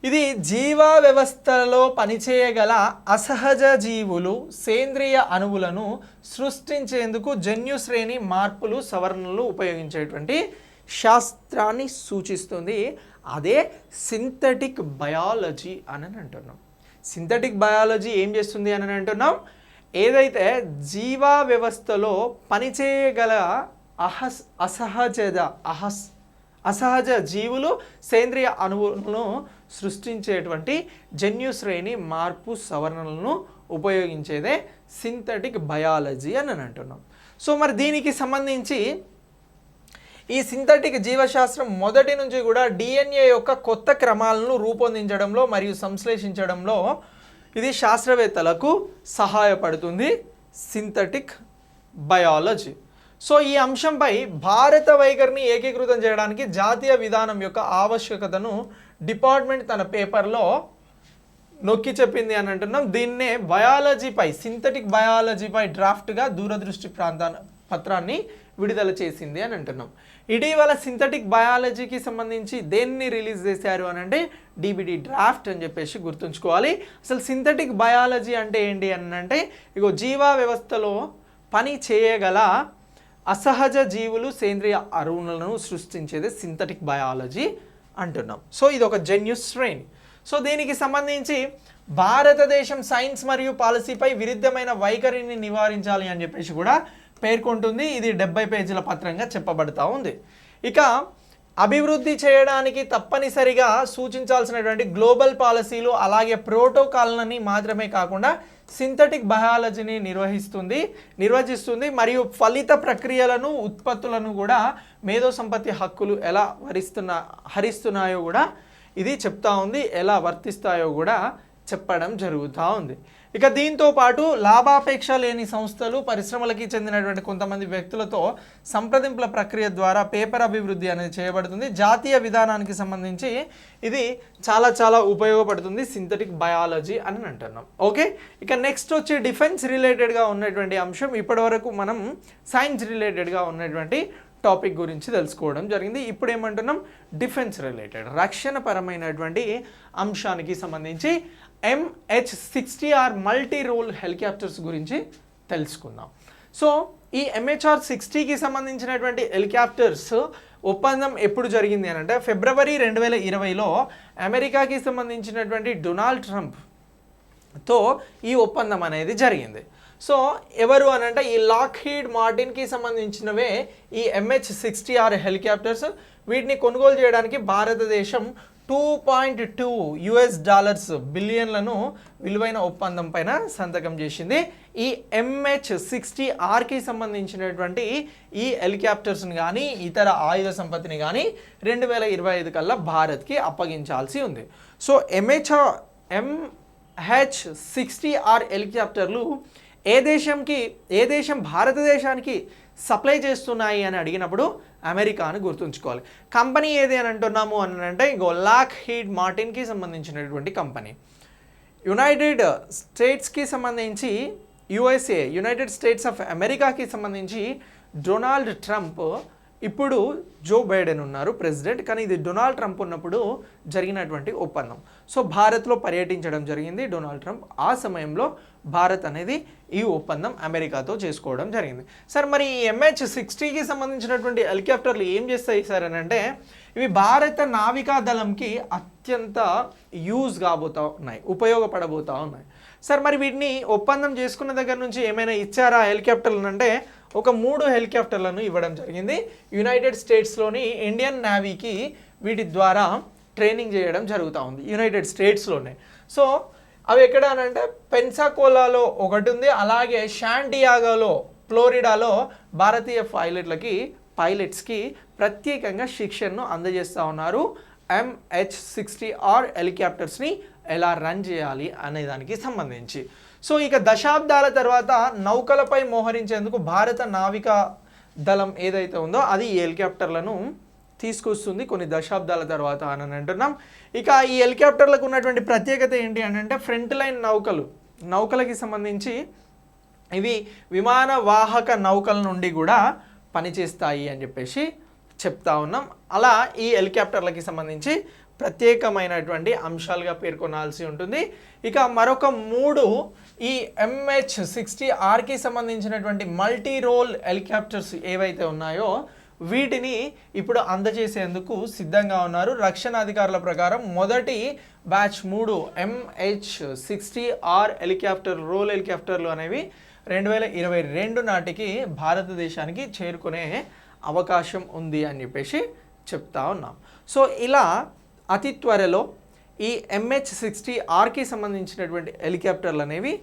ఇది జీవ వ్యవస్థలో పనిచేయగల అసహజ జీవులు, సేంద్రియ అణువులను సృష్టించేందుకు జన్యు శ్రేణి మార్పులు, సవరణలు ఉపయోగించేటువంటి శాస్త్రాన్ని సూచిస్తుంది. అదే సింథటిక్ బయాలజీ అని అంటున్నాం. సింథటిక్ బయాలజీ ఏం చేస్తుంది అని అంటున్నాం, ఏదైతే జీవ వ్యవస్థలో పనిచేయగల అసహజ జీవులు, సేంద్రియ అణువులను సృష్టించేటువంటి జన్యు శ్రేణి మార్పు సవరణలను ఉపయోగించేదే సింథటిక్ బయాలజీ అని అంటున్నాం. సో మరి దీనికి సంబంధించి ఈ సింథటిక్ జీవశాస్త్రం మొదటి నుంచి కూడా డిఎన్ఏ యొక్క కొత్త క్రమాలను రూపొందించడంలో మరియు సంశ్లేషించడంలో ఇది శాస్త్రవేత్తలకు సహాయపడుతుంది, సింథటిక్ బయాలజీ. సో ఈ అంశంపై భారత వైఖరిని ఏకీకృతం చేయడానికి జాతీయ విధానం యొక్క ఆవశ్యకతను డిపార్ట్మెంట్ తన పేపర్లో నొక్కి చెప్పింది అని అంటున్నాం. దీన్నే సింథటిక్ బయాలజీపై డ్రాఫ్ట్గా దూరదృష్టి పత్రాన్ని విడుదల చేసింది అని అంటున్నాం. ఇటీవల సింథటిక్ బయాలజీకి సంబంధించి దేన్ని రిలీజ్ చేశారు అని అంటే డీబీటీ డ్రాఫ్ట్ అని చెప్పేసి గుర్తుంచుకోవాలి. అసలు సింథటిక్ బయాలజీ అంటే ఏంటి అని అంటే జీవ వ్యవస్థలో పని చేయగల అసహజ జీవులు, సేంద్రియ అణువులను సృష్టించేది సింథటిక్ బయాలజీ అంటున్నాం. సో ఇది ఒక జన్యు శ్రేణి. సో దీనికి సంబంధించి భారతదేశం సైన్స్ మరియు పాలసీపై విరుద్ధమైన వైఖరిని నివారించాలి అని చెప్పేసి కూడా పేర్కొంటుంది. ఇది 70 పేజీల పత్రంగా చెప్పబడతా ఉంది. ఇక అభివృద్ధి చేయడానికి తప్పనిసరిగా సూచించాల్సినటువంటి గ్లోబల్ పాలసీలు అలాగే ప్రోటోకాల్ని మాత్రమే కాకుండా సింథటిక్ బయాలజీని నిర్వచిస్తుంది మరియు ఫలిత ప్రక్రియలను, ఉత్పత్తులను కూడా మేధో సంపత్తి హక్కులు ఎలా హరిస్తున్నాయో కూడా ఇది చెప్తా ఉంది, ఎలా వర్తిస్తాయో కూడా చెప్పడం జరుగుతూ ఉంది. ఇక దీంతో పాటు లాభాపేక్ష లేని సంస్థలు, పరిశ్రమలకి చెందినటువంటి కొంతమంది వ్యక్తులతో సంప్రదింపుల ప్రక్రియ ద్వారా పేపర్ అభివృద్ధి అనేది చేయబడుతుంది. జాతీయ విధానానికి సంబంధించి ఇది చాలా ఉపయోగపడుతుంది సింథటిక్ బయాలజీ అని అంటున్నాం. ఓకే, ఇక నెక్స్ట్ వచ్చి డిఫెన్స్ రిలేటెడ్గా ఉన్నటువంటి అంశం. ఇప్పటివరకు మనం సైన్స్ రిలేటెడ్గా ఉన్నటువంటి టాపిక్ గురించి తెలుసుకోవడం జరిగింది. ఇప్పుడు ఏమంటున్నాం, డిఫెన్స్ రిలేటెడ్, రక్షణ పరమైనటువంటి అంశానికి సంబంధించి MH-60R మల్టీ రోల్ హెలికాప్టర్స్ గురించి తెలుసుకుందాం. సో ఈ MH-60కి సంబంధించినటువంటి హెలికాప్టర్స్ ఒప్పందం ఎప్పుడు జరిగింది అని అంటే ఫిబ్రవరి 2020లో అమెరికాకి సంబంధించినటువంటి డొనాల్డ్ ట్రంప్తో ఈ ఒప్పందం అనేది జరిగింది. సో ఎవరు అని అంటే ఈ లాక్హీడ్ మార్టిన్కి సంబంధించినవే ఈ MH-60R హెలికాప్టర్స్. వీటిని కొనుగోలు చేయడానికి భారతదేశం $2.2 బిలియన్లను విలువైన ఒప్పందం పైన సంతకం చేసింది. ఈ MH-60Rకి సంబంధించినటువంటి ఈ హెలికాప్టర్స్ని కానీ ఇతర ఆయుధ సంపత్తిని కానీ 2025 కల్లా భారత్కి అప్పగించాల్సి ఉంది. సో MH-60R హెలికాప్టర్లు ఏ దేశం భారతదేశానికి సప్లై చేస్తున్నాయి అని అడిగినప్పుడు అమెరికాను గుర్తుంచుకోవాలి. కంపెనీ ఏది అని అంటున్నాము అని అంటే ఇంకో లాక్హీడ్ మార్టిన్కి సంబంధించినటువంటి కంపెనీ. యునైటెడ్ స్టేట్స్కి సంబంధించి యుఎస్ఏ, యునైటెడ్ స్టేట్స్ ఆఫ్ అమెరికాకి సంబంధించి డొనాల్డ్ ట్రంప్, ఇప్పుడు జో బైడెన్ ఉన్నారు ప్రెసిడెంట్, కానీ ఇది డొనాల్డ్ ట్రంప్ ఉన్నప్పుడు జరిగినటువంటి ఒప్పందం. సో భారత్లో పర్యటించడం జరిగింది డొనాల్డ్ ట్రంప్. ఆ సమయంలో భారత్ అనేది ఈ ఒప్పందం అమెరికాతో చేసుకోవడం జరిగింది. సార్ మరి ఈ MH-60కి సంబంధించినటువంటి హెలికాప్టర్లు ఏం చేస్తాయి సార్ అని అంటే, ఇవి భారత నావికా దళంకి అత్యంత యూజ్ కాబోతూ ఉన్నాయి, ఉపయోగపడబోతూ ఉన్నాయి. సార్ మరి వీటిని ఒప్పందం చేసుకున్న దగ్గర నుంచి ఏమైనా ఇచ్చారా హెలికాప్టర్లను అంటే, ఒక 3 హెలికాప్టర్లను ఇవ్వడం జరిగింది. యునైటెడ్ స్టేట్స్లోని ఇండియన్ నేవీకి వీటి ద్వారా ట్రైనింగ్ చేయడం జరుగుతూ ఉంది యునైటెడ్ స్టేట్స్లోనే. సో అవి ఎక్కడ అని అంటే పెన్సాకోలాలో ఒకటి ఉంది, అలాగే శాంటియాగోలో ఫ్లోరిడాలో భారతీయ పైలట్స్కి ప్రత్యేకంగా శిక్షణను అందజేస్తూ ఉన్నారు. MH-60R హెలికాప్టర్స్ని ఎలా రన్ చేయాలి అనే దానికి సంబంధించి. సో ఇక దశాబ్దాల తర్వాత నౌకలపై మోహరించేందుకు భారత నావికా దళం ఏదైతే ఉందో అది ఈ హెలికాప్టర్లను తీసుకొస్తుంది కొన్ని దశాబ్దాల తర్వాత అని అంటున్నాం. ఇక ఈ హెలికాప్టర్లకు ఉన్నటువంటి ప్రత్యేకత ఏంటి అని అంటే, ఫ్రంట్ లైన్ నౌకలకి సంబంధించి ఇవి విమాన వాహక నౌకల నుండి కూడా పనిచేస్తాయి అని చెప్పేసి చెప్తా ఉన్నాం. అలా ఈ హెలికాప్టర్లకి సంబంధించి ప్రత్యేకమైనటువంటి అంశాలుగా పేర్కొనాల్సి ఉంటుంది. ఇక మరొక 3 ఈ MH-60Rకి సంబంధించినటువంటి మల్టీ రోల్ హెలికాప్టర్స్ ఏవైతే ఉన్నాయో వీటిని ఇప్పుడు అందజేసేందుకు సిద్ధంగా ఉన్నారు. రక్షణ అధికారుల ప్రకారం మొదటి బ్యాచ్ 3 MH-60R రోల్ హెలికాప్టర్లు అనేవి 2022 నాటికి భారతదేశానికి చేరుకునే అవకాశం ఉంది అని చెప్పేసి చెప్తా ఉన్నాం. సో ఇలా అతి త్వరలో ఈ MH-60Rకి సంబంధించినటువంటి హెలికాప్టర్లు అనేవి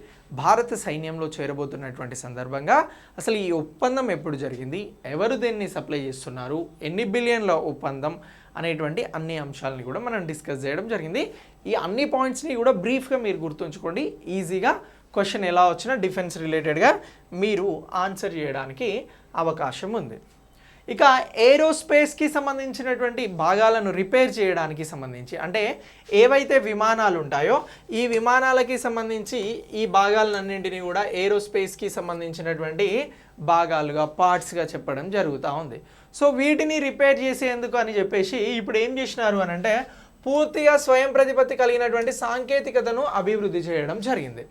భారత సైన్యంలో చేరబోతున్నటువంటి సందర్భంగా అసలు ఈ ఒప్పందం ఎప్పుడు జరిగింది, ఎవరు దీన్ని సప్లై చేస్తున్నారు, ఎన్ని బిలియన్ల ఒప్పందం అనేటువంటి అన్ని అంశాలని కూడా మనం డిస్కస్ చేయడం జరిగింది. ఈ అన్ని పాయింట్స్ని కూడా బ్రీఫ్గా మీరు గుర్తుంచుకోండి. ఈజీగా క్వశ్చన్ ఎలా వచ్చినా డిఫెన్స్ రిలేటెడ్గా మీరు ఆన్సర్ చేయడానికి అవకాశం ఉంది. ఇక ఏరోస్పేస్కి సంబంధించినటువంటి భాగాలను రిపేర్ చేయడానికి సంబంధించి, అంటే ఏవైతే విమానాలు ఉంటాయో ఈ విమానాలకి సంబంధించి ఈ భాగాలన్నింటినీ కూడా ఏరోస్పేస్కి సంబంధించినటువంటి భాగాలుగా పార్ట్స్గా చెప్పడం జరుగుతూ ఉంది. సో వీటిని రిపేర్ చేసేందుకు అని చెప్పేసి ఇప్పుడు ఏం చేసినారు అని అంటే, పూర్తిగా స్వయం ప్రతిపత్తి కలిగినటువంటి సాంకేతికతను అభివృద్ధి చేయడం జరిగింది.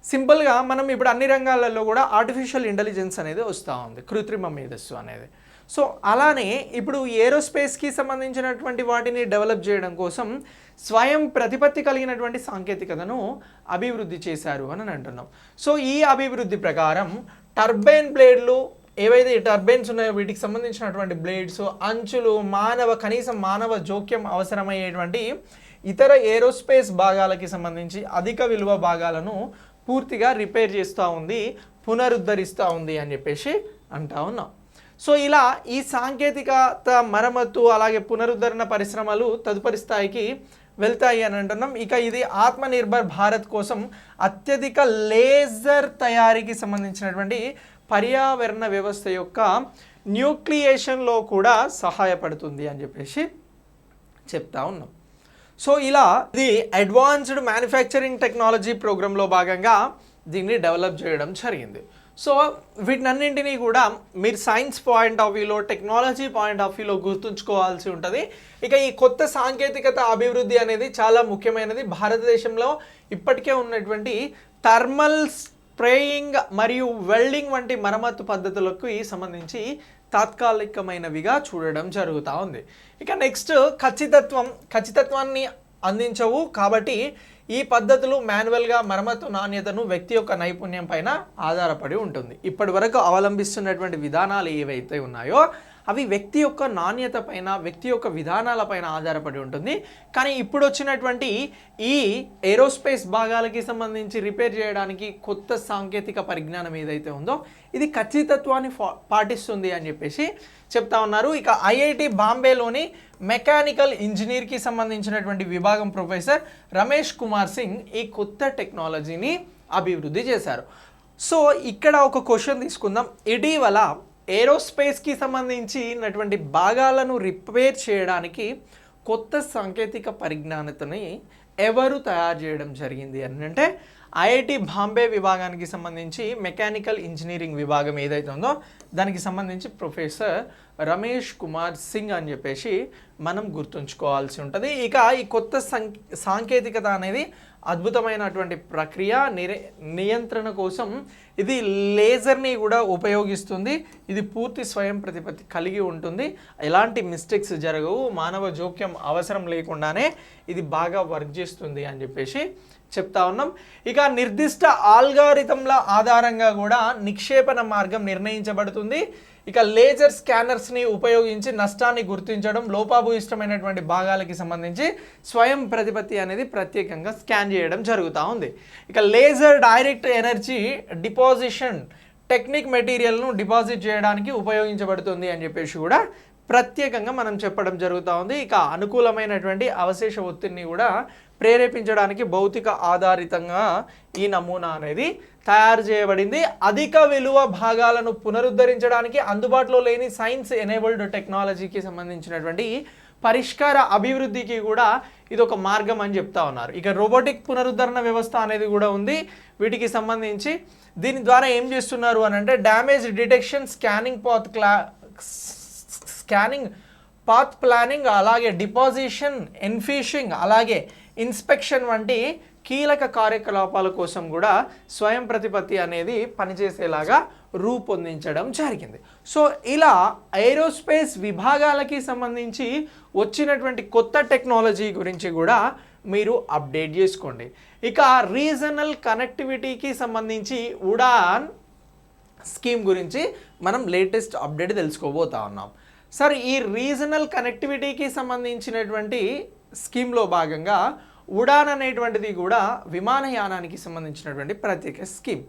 సింపుల్గా మనం ఇప్పుడు అన్ని రంగాలలో కూడా ఆర్టిఫిషియల్ ఇంటెలిజెన్స్ అనేది వస్తూ ఉంది, కృత్రిమ మేధస్సు అనేది. సో అలానే ఇప్పుడు ఏరోస్పేస్కి సంబంధించినటువంటి వాటిని డెవలప్ చేయడం కోసం స్వయం ప్రతిపత్తి కలిగినటువంటి సాంకేతికతను అభివృద్ధి చేశారు అని అంటున్నాం. సో ఈ అభివృద్ధి ప్రకారం టర్బైన్ బ్లేడ్లు ఏవైతే టర్బైన్స్ ఉన్నాయో వీటికి సంబంధించినటువంటి బ్లేడ్స్, అంచులు, కనీసం మానవ జోక్యం అవసరమయ్యేటువంటి ఇతర ఏరోస్పేస్ భాగాలకి సంబంధించి అధిక విలువ భాగాలను పూర్తిగా రిపేర్ చేస్తూ ఉంది, పునరుద్ధరిస్తూ ఉంది అని చెప్పేసి అంటా ఉన్నాం. సో ఇలా ఈ సాంకేతికత మరమ్మతు అలాగే పునరుద్ధరణ పరిశ్రమలు తదుపరి స్థాయికి వెళ్తాయి అని అంటున్నాం. ఇక ఇది ఆత్మనిర్భర్ భారత్ కోసం అత్యధిక లేజర్ తయారీకి సంబంధించినటువంటి పర్యావరణ వ్యవస్థ యొక్క న్యూక్లియేషన్లో కూడా సహాయపడుతుంది అని చెప్పేసి చెప్తా ఉన్నాం. సో ఇలా ఇది అడ్వాన్స్డ్ మ్యానుఫ్యాక్చరింగ్ టెక్నాలజీ ప్రోగ్రాంలో భాగంగా దీన్ని డెవలప్ చేయడం జరిగింది. సో వీటినన్నింటినీ కూడా మీరు సైన్స్ పాయింట్ ఆఫ్ వ్యూలో, టెక్నాలజీ పాయింట్ ఆఫ్ వ్యూలో గుర్తుంచుకోవాల్సి ఉంటుంది. ఇక ఈ కొత్త సాంకేతికత అభివృద్ధి అనేది చాలా ముఖ్యమైనది. భారతదేశంలో ఇప్పటికే ఉన్నటువంటి థర్మల్ స్ప్రేయింగ్ మరియు వెల్డింగ్ వంటి మరమ్మతు పద్ధతులకు సంబంధించి తాత్కాలికమైనవిగా చూడడం జరుగుతూ ఉంది. ఇక నెక్స్ట్ ఖచ్చితత్వాన్ని అందించవు కాబట్టి ఈ పద్ధతులు మాన్యువల్గా మరమ్మతు నాణ్యతను వ్యక్తి యొక్క నైపుణ్యం పైన ఆధారపడి ఉంటుంది. ఇప్పటి వరకు అవలంబిస్తున్నటువంటి విధానాలు ఏవైతే ఉన్నాయో అవి వ్యక్తి యొక్క నాణ్యత పైన, వ్యక్తి యొక్క విధానాలపైన ఆధారపడి ఉంటుంది. కానీ ఇప్పుడు వచ్చినటువంటి ఈ ఏరోస్పేస్ భాగాలకి సంబంధించి రిపేర్ చేయడానికి కొత్త సాంకేతిక పరిజ్ఞానం ఏదైతే ఉందో ఇది ఖచ్చితత్వాన్ని పాటిస్తుంది అని చెప్పేసి చెప్తా ఉన్నారు. ఇక ఐఐటి బాంబేలోని మెకానికల్ ఇంజనీర్కి సంబంధించినటువంటి విభాగం ప్రొఫెసర్ రమేష్ కుమార్ సింగ్ ఈ కొత్త టెక్నాలజీని అభివృద్ధి చేశారు. సో ఇక్కడ ఒక క్వశ్చన్ తీసుకుందాం. ఇటీవల ఏరోస్పేస్కి సంబంధించినటువంటి భాగాలను రిపేర్ చేయడానికి కొత్త సాంకేతిక పరిజ్ఞానతని ఎవరు తయారు చేయడం జరిగింది అని అంటే ఐఐటి బాంబే విభాగానికి సంబంధించి మెకానికల్ ఇంజనీరింగ్ విభాగం ఏదైతే ఉందో దానికి సంబంధించి ప్రొఫెసర్ రమేష్ కుమార్ సింగ్ అని చెప్పేసి మనం గుర్తుంచుకోవాల్సి ఉంటుంది. ఇక ఈ కొత్త సాంకేతికత అనేది అద్భుతమైనటువంటి ప్రక్రియ నియంత్రణ కోసం ఇది లేజర్ని కూడా ఉపయోగిస్తుంది. ఇది పూర్తి స్వయం ప్రతిపత్తి కలిగి ఉంటుంది. ఎలాంటి మిస్టేక్స్ జరగవు, మానవ జోక్యం అవసరం లేకుండానే ఇది బాగా వర్క్ చేస్తుంది అని చెప్పేసి చెప్తా ఉన్నాం. ఇక నిర్దిష్ట ఆల్గారిథంల ఆధారంగా కూడా నిక్షేపణ మార్గం నిర్ణయించబడుతుంది. ఇక లేజర్ స్కానర్స్ని ఉపయోగించి నష్టాన్ని గుర్తించడం, లోపభూయిష్టమైనటువంటి భాగాలకి సంబంధించి స్వయం ప్రతిపత్తి అనేది ప్రత్యేకంగా స్కాన్ చేయడం జరుగుతూ ఉంది. ఇక laser direct energy deposition technique మెటీరియల్ను డిపాజిట్ చేయడానికి ఉపయోగించబడుతుంది అని చెప్పేసి కూడా ప్రత్యేకంగా మనం చెప్పడం జరుగుతూ ఉంది. ఇక అనుకూలమైనటువంటి అవశేష ఒత్తిడిని కూడా ప్రేరేపించడానికి భౌతిక ఆధారితంగా ఈ నమూనా అనేది తయారు చేయబడింది. అధిక విలువ భాగాలను పునరుద్ధరించడానికి అందుబాటులో లేని సైన్స్ ఎనేబుల్డ్ టెక్నాలజీకి సంబంధించినటువంటి పరిష్కార అభివృద్ధికి కూడా ఇది ఒక మార్గం అని చెప్తా ఉన్నారు. ఇక రోబోటిక్ పునరుద్ధరణ వ్యవస్థ అనేది కూడా ఉంది వీటికి సంబంధించి. దీని ద్వారా ఏం చేస్తున్నారు అని అంటే damage detection, scanning path planning, అలాగే డిపాజిషన్, ఎన్ఫిషింగ్, అలాగే ఇన్స్పెక్షన్ వంటి కీలక కార్యకలాపాల కోసం కూడా స్వయం ప్రతిపత్తి అనేది పనిచేసేలాగా రూపొందించడం జరిగింది. సో ఇలా ఏరోస్పేస్ విభాగాలకి సంబంధించి వచ్చినటువంటి కొత్త టెక్నాలజీ గురించి కూడా మీరు అప్డేట్ చేసుకోండి. ఇక రీజనల్ కనెక్టివిటీకి సంబంధించి ఉడాన్ స్కీమ్ గురించి మనం లేటెస్ట్ అప్డేట్ తెలుసుకోబోతా ఉన్నాం. సార్, ఈ రీజనల్ కనెక్టివిటీకి సంబంధించినటువంటి స్కీమ్లో భాగంగా ఉడాన్ అనేటువంటిది కూడా విమానయానానికి సంబంధించినటువంటి ప్రత్యేక స్కీమ్.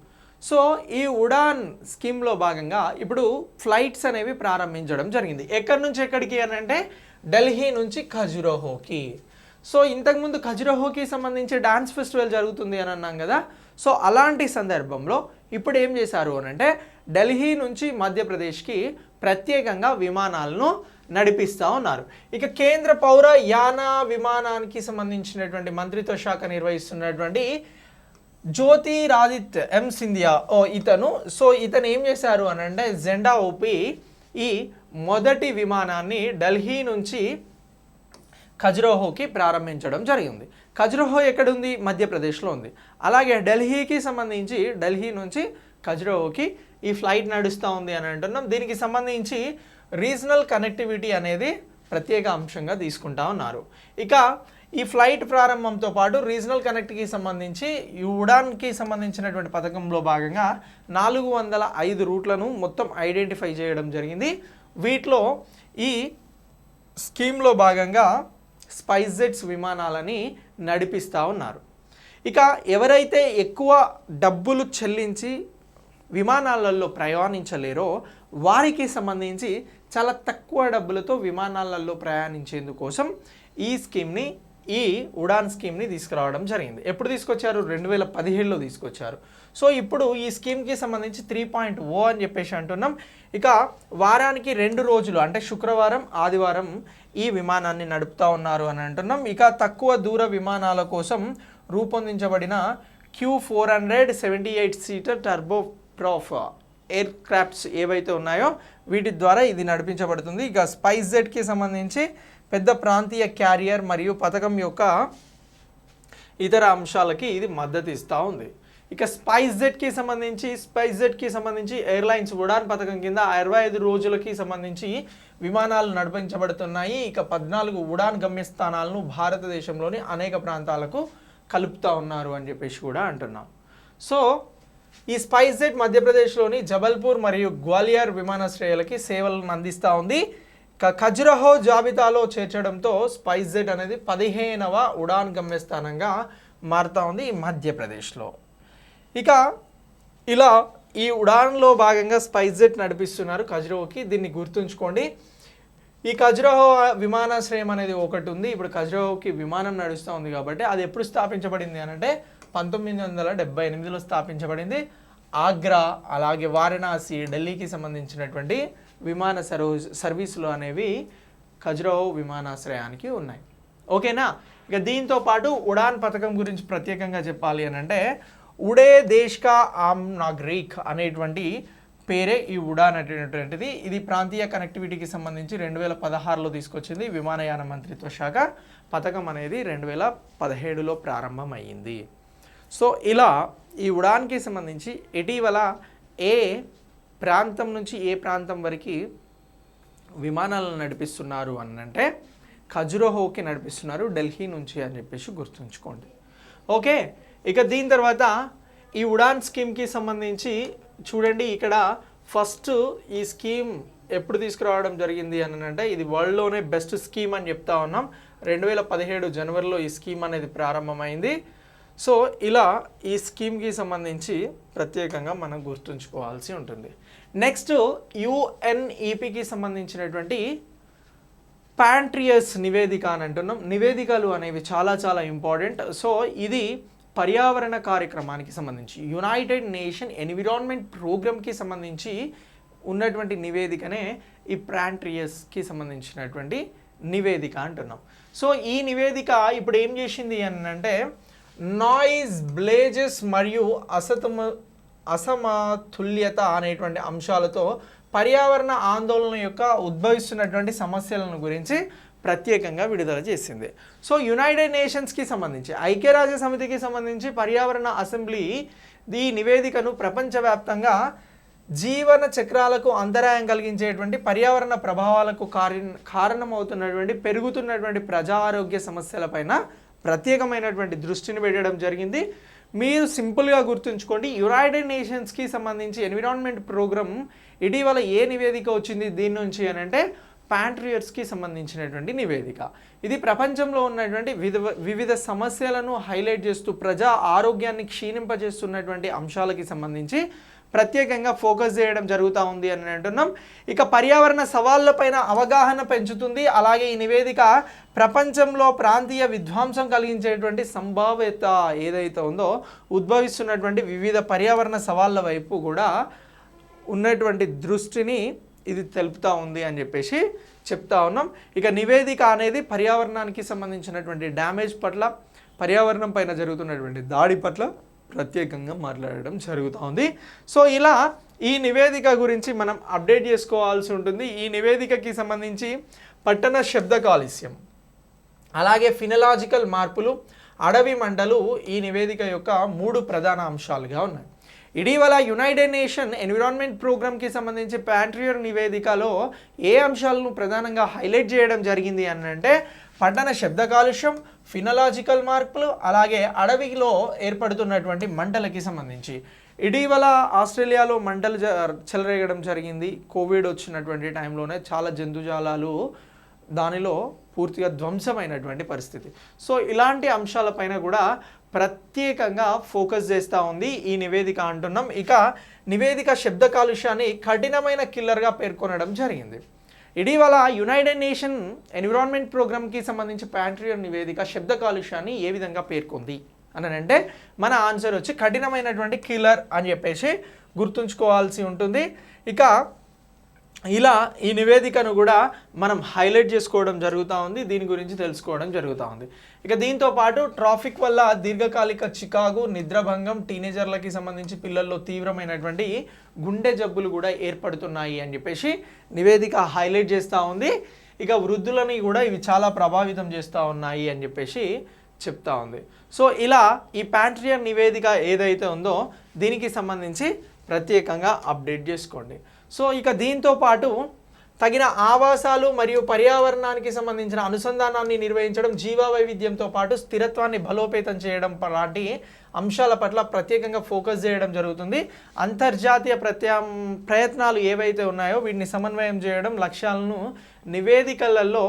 సో ఈ ఉడాన్ స్కీమ్లో భాగంగా ఇప్పుడు ఫ్లైట్స్ అనేవి ప్రారంభించడం జరిగింది. ఎక్కడి నుంచి ఎక్కడికి అని అంటే ఢిల్లీ నుంచి ఖజురహోకి. సో ఇంతకుముందు ఖజురహోకి సంబంధించి డాన్స్ ఫెస్టివల్ జరుగుతుంది అని అన్నాం కదా. సో అలాంటి సందర్భంలో ఇప్పుడు ఏం చేశారు అని అంటే ఢిల్లీ నుంచి మధ్యప్రదేశ్కి ప్రత్యేకంగా విమానాలను నడిపిస్తూ ఉన్నారు. ఇక కేంద్ర పౌర యాన విమానానికి సంబంధించినటువంటి మంత్రిత్వ శాఖ నిర్వహిస్తున్నటువంటి జ్యోతిరాదిత్య ఎం సింధియా ఇతను ఏం చేశారు అని అంటే జెండా ఊపి ఈ మొదటి విమానాన్ని ఢిల్లీ నుంచి ఖజురహోకి ప్రారంభించడం జరిగింది. ఖజురహో ఎక్కడుంది? మధ్యప్రదేశ్లో ఉంది. అలాగే ఢిల్లీకి సంబంధించి ఢిల్లీ నుంచి ఖజురహోకి ఈ ఫ్లైట్ నడుస్తూ ఉంది అని అంటున్నాం. దీనికి సంబంధించి రీజనల్ కనెక్టివిటీ అనేది ప్రత్యేక అంశంగా తీసుకుంటా ఉన్నారు. ఇక ఈ ఫ్లైట్ ప్రారంభంతో పాటు రీజనల్ కనెక్ట్కి సంబంధించి ఈ ఉడాన్కి సంబంధించినటువంటి పథకంలో భాగంగా 405 రూట్లను మొత్తం ఐడెంటిఫై చేయడం జరిగింది. వీటిలో ఈ స్కీమ్లో భాగంగా స్పైస్ జెట్స్ విమానాలని నడిపిస్తూ ఉన్నారు. ఇక ఎవరైతే ఎక్కువ డబ్బులు చెల్లించి విమానాలలో ప్రయాణించలేరో వారికి సంబంధించి చాలా తక్కువ డబ్బులతో విమానాలలో ప్రయాణించేందుకోసం ఈ ఉడాన్ స్కీమ్ని తీసుకురావడం జరిగింది. ఎప్పుడు తీసుకొచ్చారు? 2017లో తీసుకొచ్చారు. సో ఇప్పుడు ఈ స్కీమ్కి సంబంధించి 3.0 అని చెప్పేసి అంటున్నాం. ఇక వారానికి 2 రోజులు అంటే శుక్రవారం, ఆదివారం ఈ విమానాన్ని నడుపుతూ ఉన్నారు అని అంటున్నాం. ఇక తక్కువ దూర విమానాల కోసం రూపొందించబడిన Q478 seater turboprop air crafts ఏవైతే ఉన్నాయో వీటి ద్వారా ఇది నడిపించబడుతుంది. ఇక స్పైస్ జెట్కి సంబంధించి పెద్ద ప్రాంతీయ క్యారియర్ మరియు పథకం యొక్క ఇతర అంశాలకి ఇది మద్దతు ఇస్తూ ఉంది. ఇక స్పైస్ జెట్కి సంబంధించి ఎయిర్లైన్స్ ఉడాన్ పథకం కింద 65 రోజులకి సంబంధించి విమానాలు నడిపించబడుతున్నాయి. ఇక 14 ఉడాన్ గమ్యస్థానాలను భారతదేశంలోని అనేక ప్రాంతాలకు కలుపుతూ ఉన్నారు అని చెప్పేసి కూడా అంటున్నాం. సో ఈ స్పైస్ జెట్ మధ్యప్రదేశ్లోని జబల్పూర్ మరియు గ్వాలియర్ విమానాశ్రయాలకి సేవలను అందిస్తూ ఉంది. ఖజురహో జాబితాలో చేర్చడంతో స్పైస్ జెట్ అనేది 15వ ఉడాన్ గమ్యస్థానంగా మారుతూ ఉంది ఈ మధ్యప్రదేశ్లో. ఇక ఇలా ఈ ఉడాన్లో భాగంగా స్పైస్ జెట్ నడిపిస్తున్నారు ఖజురహోకి. దీన్ని గుర్తుంచుకోండి. ఈ ఖజురహో విమానాశ్రయం అనేది ఒకటి ఉంది. ఇప్పుడు ఖజురహోకి విమానం నడుస్తూ ఉంది కాబట్టి అది ఎప్పుడు స్థాపించబడింది అని అంటే 1978లో స్థాపించబడింది. ఆగ్రా, అలాగే వారణాసి, ఢిల్లీకి సంబంధించినటువంటి విమాన సర్వీసులు అనేవి ఖజురాహో విమానాశ్రయానికి ఉన్నాయి. ఓకేనా. ఇక దీంతో పాటు ఉడాన్ పథకం గురించి ప్రత్యేకంగా చెప్పాలి అని అంటే ఉడే దేశ్ కా ఆమ్ నాగరిక్ అనేటువంటి పేరే ఈ ఉడాన్ అనేటువంటిది. ఇది ప్రాంతీయ కనెక్టివిటీకి సంబంధించి 2016లో తీసుకొచ్చింది విమానయాన మంత్రిత్వ శాఖ. పథకం అనేది 2017లో ప్రారంభమైంది. సో ఇలా ఈ ఉడాన్కి సంబంధించి ఇటీవల ఏ ప్రాంతం నుంచి ఏ ప్రాంతం వరకు విమానాలను నడిపిస్తున్నారు అని అంటే ఖజురాహోకి నడిపిస్తున్నారు, ఢిల్లీ నుంచి అని చెప్పేసి గుర్తుంచుకోండి. ఓకే. ఇక దీని తర్వాత ఈ ఉడాన్ స్కీమ్కి సంబంధించి చూడండి, ఇక్కడ ఫస్ట్ ఈ స్కీమ్ ఎప్పుడు తీసుకురావడం జరిగింది అని అంటే ఇది వరల్డ్లోనే బెస్ట్ స్కీమ్ అని చెప్తా ఉన్నాం. 2017 జనవరిలో ఈ స్కీమ్ అనేది ప్రారంభమైంది. సో ఇలా ఈ స్కీమ్కి సంబంధించి ప్రత్యేకంగా మనం గుర్తుంచుకోవాల్సి ఉంటుంది. నెక్స్ట్ యుఎన్ఈపికి సంబంధించినటువంటి ప్యాంట్రియస్ నివేదిక అని అంటున్నాం. నివేదికలు అనేవి చాలా చాలా ఇంపార్టెంట్. సో ఇది పర్యావరణ కార్యక్రమానికి సంబంధించి యునైటెడ్ నేషన్ ఎన్విరాన్మెంట్ ప్రోగ్రామ్కి సంబంధించి ఉన్నటువంటి నివేదికనే ఈ ప్యాంట్రియస్కి సంబంధించినటువంటి నివేదిక అంటున్నాం. సో ఈ నివేదిక ఇప్పుడు ఏం చేసింది అని అంటే నాయిస్, బ్లేజెస్ మరియు అసమతుల్యత అనేటువంటి అంశాలతో పర్యావరణ ఆందోళన యొక్క ఉద్భవిస్తున్నటువంటి సమస్యలను గురించి ప్రత్యేకంగా విడుదల చేసింది. సో యునైటెడ్ నేషన్స్కి సంబంధించి ఐక్యరాజ్య సమితికి సంబంధించి పర్యావరణ అసెంబ్లీ ఈ నివేదికను ప్రపంచవ్యాప్తంగా జీవన చక్రాలకు అంతరాయం కలిగించేటువంటి పర్యావరణ ప్రభావాలకు కారణమవుతున్నటువంటి పెరుగుతున్నటువంటి ప్రజా ఆరోగ్య సమస్యలపైన ప్రత్యేకమైనటువంటి దృష్టిని పెట్టడం జరిగింది. మీరు సింపుల్గా గుర్తుంచుకోండి, యునైటెడ్ నేషన్స్కి సంబంధించి ఎన్విరాన్మెంట్ ప్రోగ్రామ్ ఇటీవల ఏ నివేదిక వచ్చింది దీని నుంచి అని అంటే ప్యాంట్రియర్స్కి సంబంధించినటువంటి నివేదిక. ఇది ప్రపంచంలో ఉన్నటువంటి వివిధ సమస్యలను హైలైట్ చేస్తూ ప్రజా ఆరోగ్యాన్ని క్షీణింపజేస్తున్నటువంటి అంశాలకి సంబంధించి ప్రత్యేకంగా ఫోకస్ చేయడం జరుగుతూ ఉంది అని అంటున్నాం. ఇక పర్యావరణ సవాళ్ళపైన అవగాహన పెంచుతుంది. అలాగే ఈ నివేదిక ప్రపంచంలో ప్రాంతీయ విధ్వంసం కలిగించేటువంటి సంభావ్యత ఏదైతే ఉందో ఉద్భవిస్తున్నటువంటి వివిధ పర్యావరణ సవాళ్ళ వైపు కూడా ఉన్నటువంటి దృష్టిని ఇది తెలుపుతూ ఉంది అని చెప్పేసి చెప్తా ఉన్నాం. ఇక నివేదిక అనేది పర్యావరణానికి సంబంధించినటువంటి డ్యామేజ్ పట్ల, పర్యావరణం పైన జరుగుతున్నటువంటి దాడి పట్ల ప్రత్యేకంగా మాట్లాడడం జరుగుతూ ఉంది. సో ఇలా ఈ నివేదిక గురించి మనం అప్డేట్ చేసుకోవాల్సి ఉంటుంది. ఈ నివేదికకి సంబంధించి పట్టణ శబ్ద కాలుష్యం, అలాగే ఫినలాజికల్ మార్పులు, అడవి మంటలు ఈ నివేదిక యొక్క 3 ప్రధాన అంశాలుగా ఉన్నాయి. ఇటీవల యునైటెడ్ నేషన్ ఎన్విరాన్మెంట్ ప్రోగ్రామ్కి సంబంధించి ప్యాంట్రియర్ నివేదికలో ఏ అంశాలను ప్రధానంగా హైలైట్ చేయడం జరిగింది అని అంటే పట్టణ శబ్ద కాలుష్యం, ఫినలాజికల్ మార్పులు, అలాగే అడవిలో ఏర్పడుతున్నటువంటి మంటలకి సంబంధించి. ఇటీవల ఆస్ట్రేలియాలో మంటలు చెలరేగడం జరిగింది. కోవిడ్ వచ్చినటువంటి టైంలోనే చాలా జంతుజాలాలు దానిలో పూర్తిగా ధ్వంసమైనటువంటి పరిస్థితి. సో ఇలాంటి అంశాలపైన కూడా ప్రత్యేకంగా ఫోకస్ చేస్తూ ఉంది ఈ నివేదిక అంటున్నాం. ఇక నివేదిక శబ్ద కాలుష్యాన్ని కఠినమైన కిల్లర్గా పేర్కొనడం జరిగింది. ఇటీవల యునైటెడ్ నేషన్ ఎన్విరాన్మెంట్ ప్రోగ్రామ్కి సంబంధించి ప్యాంట్రియర్ నివేదిక శబ్ద కాలుష్యాన్ని ఏ విధంగా పేర్కొంది అని అంటే మన ఆన్సర్ వచ్చి కఠినమైనటువంటి కిల్లర్ అని చెప్పేసి గుర్తుంచుకోవాల్సి ఉంటుంది. ఇక ఇలా ఈ నివేదికను కూడా మనం హైలైట్ చేసుకోవడం జరుగుతూ ఉంది, దీని గురించి తెలుసుకోవడం జరుగుతూ ఉంది. ఇక దీంతో పాటు ట్రాఫిక్ వల్ల దీర్ఘకాలిక చికాకు, నిద్రభంగం, టీనేజర్లకి సంబంధించి పిల్లల్లో తీవ్రమైనటువంటి గుండె జబ్బులు కూడా ఏర్పడుతున్నాయి అని చెప్పేసి నివేదిక హైలైట్ చేస్తూ ఉంది. ఇక వృద్ధులని కూడా ఇవి చాలా ప్రభావితం చేస్తూ ఉన్నాయి అని చెప్పేసి చెప్తా ఉంది. సో ఇలా ఈ ప్యాంట్రియర్ నివేదిక ఏదైతే ఉందో దీనికి సంబంధించి ప్రత్యేకంగా అప్డేట్ చేసుకోండి. సో ఇక దీంతో పాటు తగిన ఆవాసాలు మరియు పర్యావరణానికి సంబంధించిన అనుసంధానాన్ని నిర్వహించడం, జీవ వైవిధ్యంతో పాటు స్థిరత్వాన్ని బలోపేతం చేయడం లాంటి అంశాల పట్ల ప్రత్యేకంగా ఫోకస్ చేయడం జరుగుతుంది. అంతర్జాతీయ ప్రయత్నాలు ఏవైతే ఉన్నాయో వీటిని సమన్వయం చేయడం, లక్ష్యాలను నివేదికలలో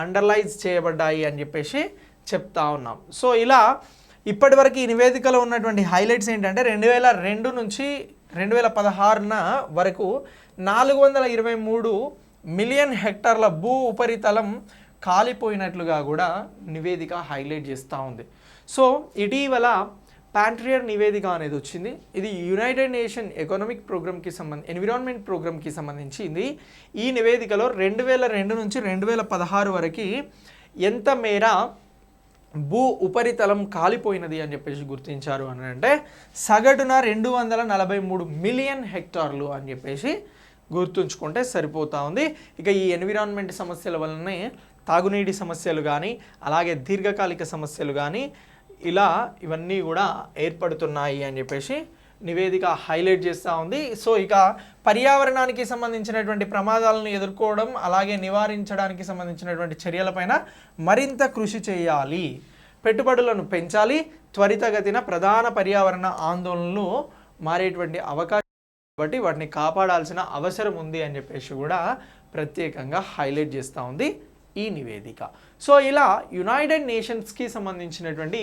అండర్లైజ్ చేయబడ్డాయి అని చెప్పేసి చెప్తా ఉన్నాం. సో ఇలా ఇప్పటివరకు ఈ నివేదికలో ఉన్నటువంటి హైలైట్స్ ఏంటంటే 2002 నుంచి 2016 వరకు 423 మిలియన్ హెక్టార్ల భూ ఉపరితలం కాలిపోయినట్లుగా కూడా నివేదిక హైలైట్ చేస్తూ ఉంది. సో ఇటీవల పాంట్రియర్ నివేదిక అనేది వచ్చింది. ఇది యునైటెడ్ నేషన్ ఎకనామిక్ ప్రోగ్రామ్కి ఎన్విరాన్మెంట్ ప్రోగ్రామ్కి సంబంధించింది. ఈ నివేదికలో 2002 నుంచి 2016 వరకు ఎంత మేర భూ ఉపరితలం కాలిపోయినది అని చెప్పేసి గుర్తించారు అని అంటే సగటున 243 మిలియన్ హెక్టార్లు అని చెప్పేసి గుర్తుంచుకుంటే సరిపోతూ ఉంది. ఇక ఈ ఎన్విరాన్మెంట్ సమస్యల వల్లనే తాగునీటి సమస్యలు కానీ అలాగే దీర్ఘకాలిక సమస్యలు కానీ ఇవన్నీ కూడా ఏర్పడుతున్నాయి అని చెప్పేసి నివేదిక హైలైట్ చేస్తూ ఉంది. సో ఇక పర్యావరణానికి సంబంధించినటువంటి ప్రమాదాలను ఎదుర్కోవడం అలాగే నివారించడానికి సంబంధించినటువంటి చర్యలపైన మరింత కృషి చేయాలి, పెట్టుబడులను పెంచాలి, త్వరితగతిన ప్రధాన పర్యావరణ ఆందోళనలు మారేటువంటి అవకాశం కాబట్టి వాటిని కాపాడాల్సిన అవసరం ఉంది అని చెప్పేసి కూడా ప్రత్యేకంగా హైలైట్ చేస్తూ ఉంది ఈ నివేదిక. సో ఇలా యునైటెడ్ నేషన్స్కి సంబంధించినటువంటి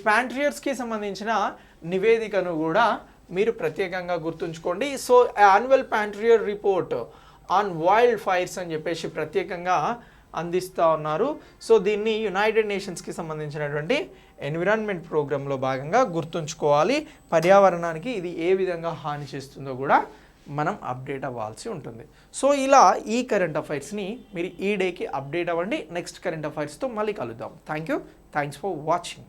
పాంట్రియర్స్కి సంబంధించిన నివేదికను కూడా మీరు ప్రత్యేకంగా గుర్తుంచుకోండి. సో యాన్యువల్ పాంట్రియర్ రిపోర్ట్ ఆన్ వైల్డ్ ఫైర్స్ అని చెప్పేసి ప్రత్యేకంగా అందిస్తూ ఉన్నారు. సో దీన్ని యునైటెడ్ నేషన్స్కి సంబంధించినటువంటి ఎన్విరాన్మెంట్ ప్రోగ్రాంలో భాగంగా గుర్తుంచుకోవాలి. పర్యావరణానికి ఇది ఏ విధంగా హాని చేస్తుందో కూడా మనం అప్డేట్ అవ్వాల్సి ఉంటుంది. సో ఇలా ఈ కరెంట్ అఫైర్స్ని మీరు ఈ డేకి అప్డేట్ అవ్వండి. నెక్స్ట్ కరెంట్ అఫైర్స్తో మళ్ళీ కలుద్దాం. Thanks for watching.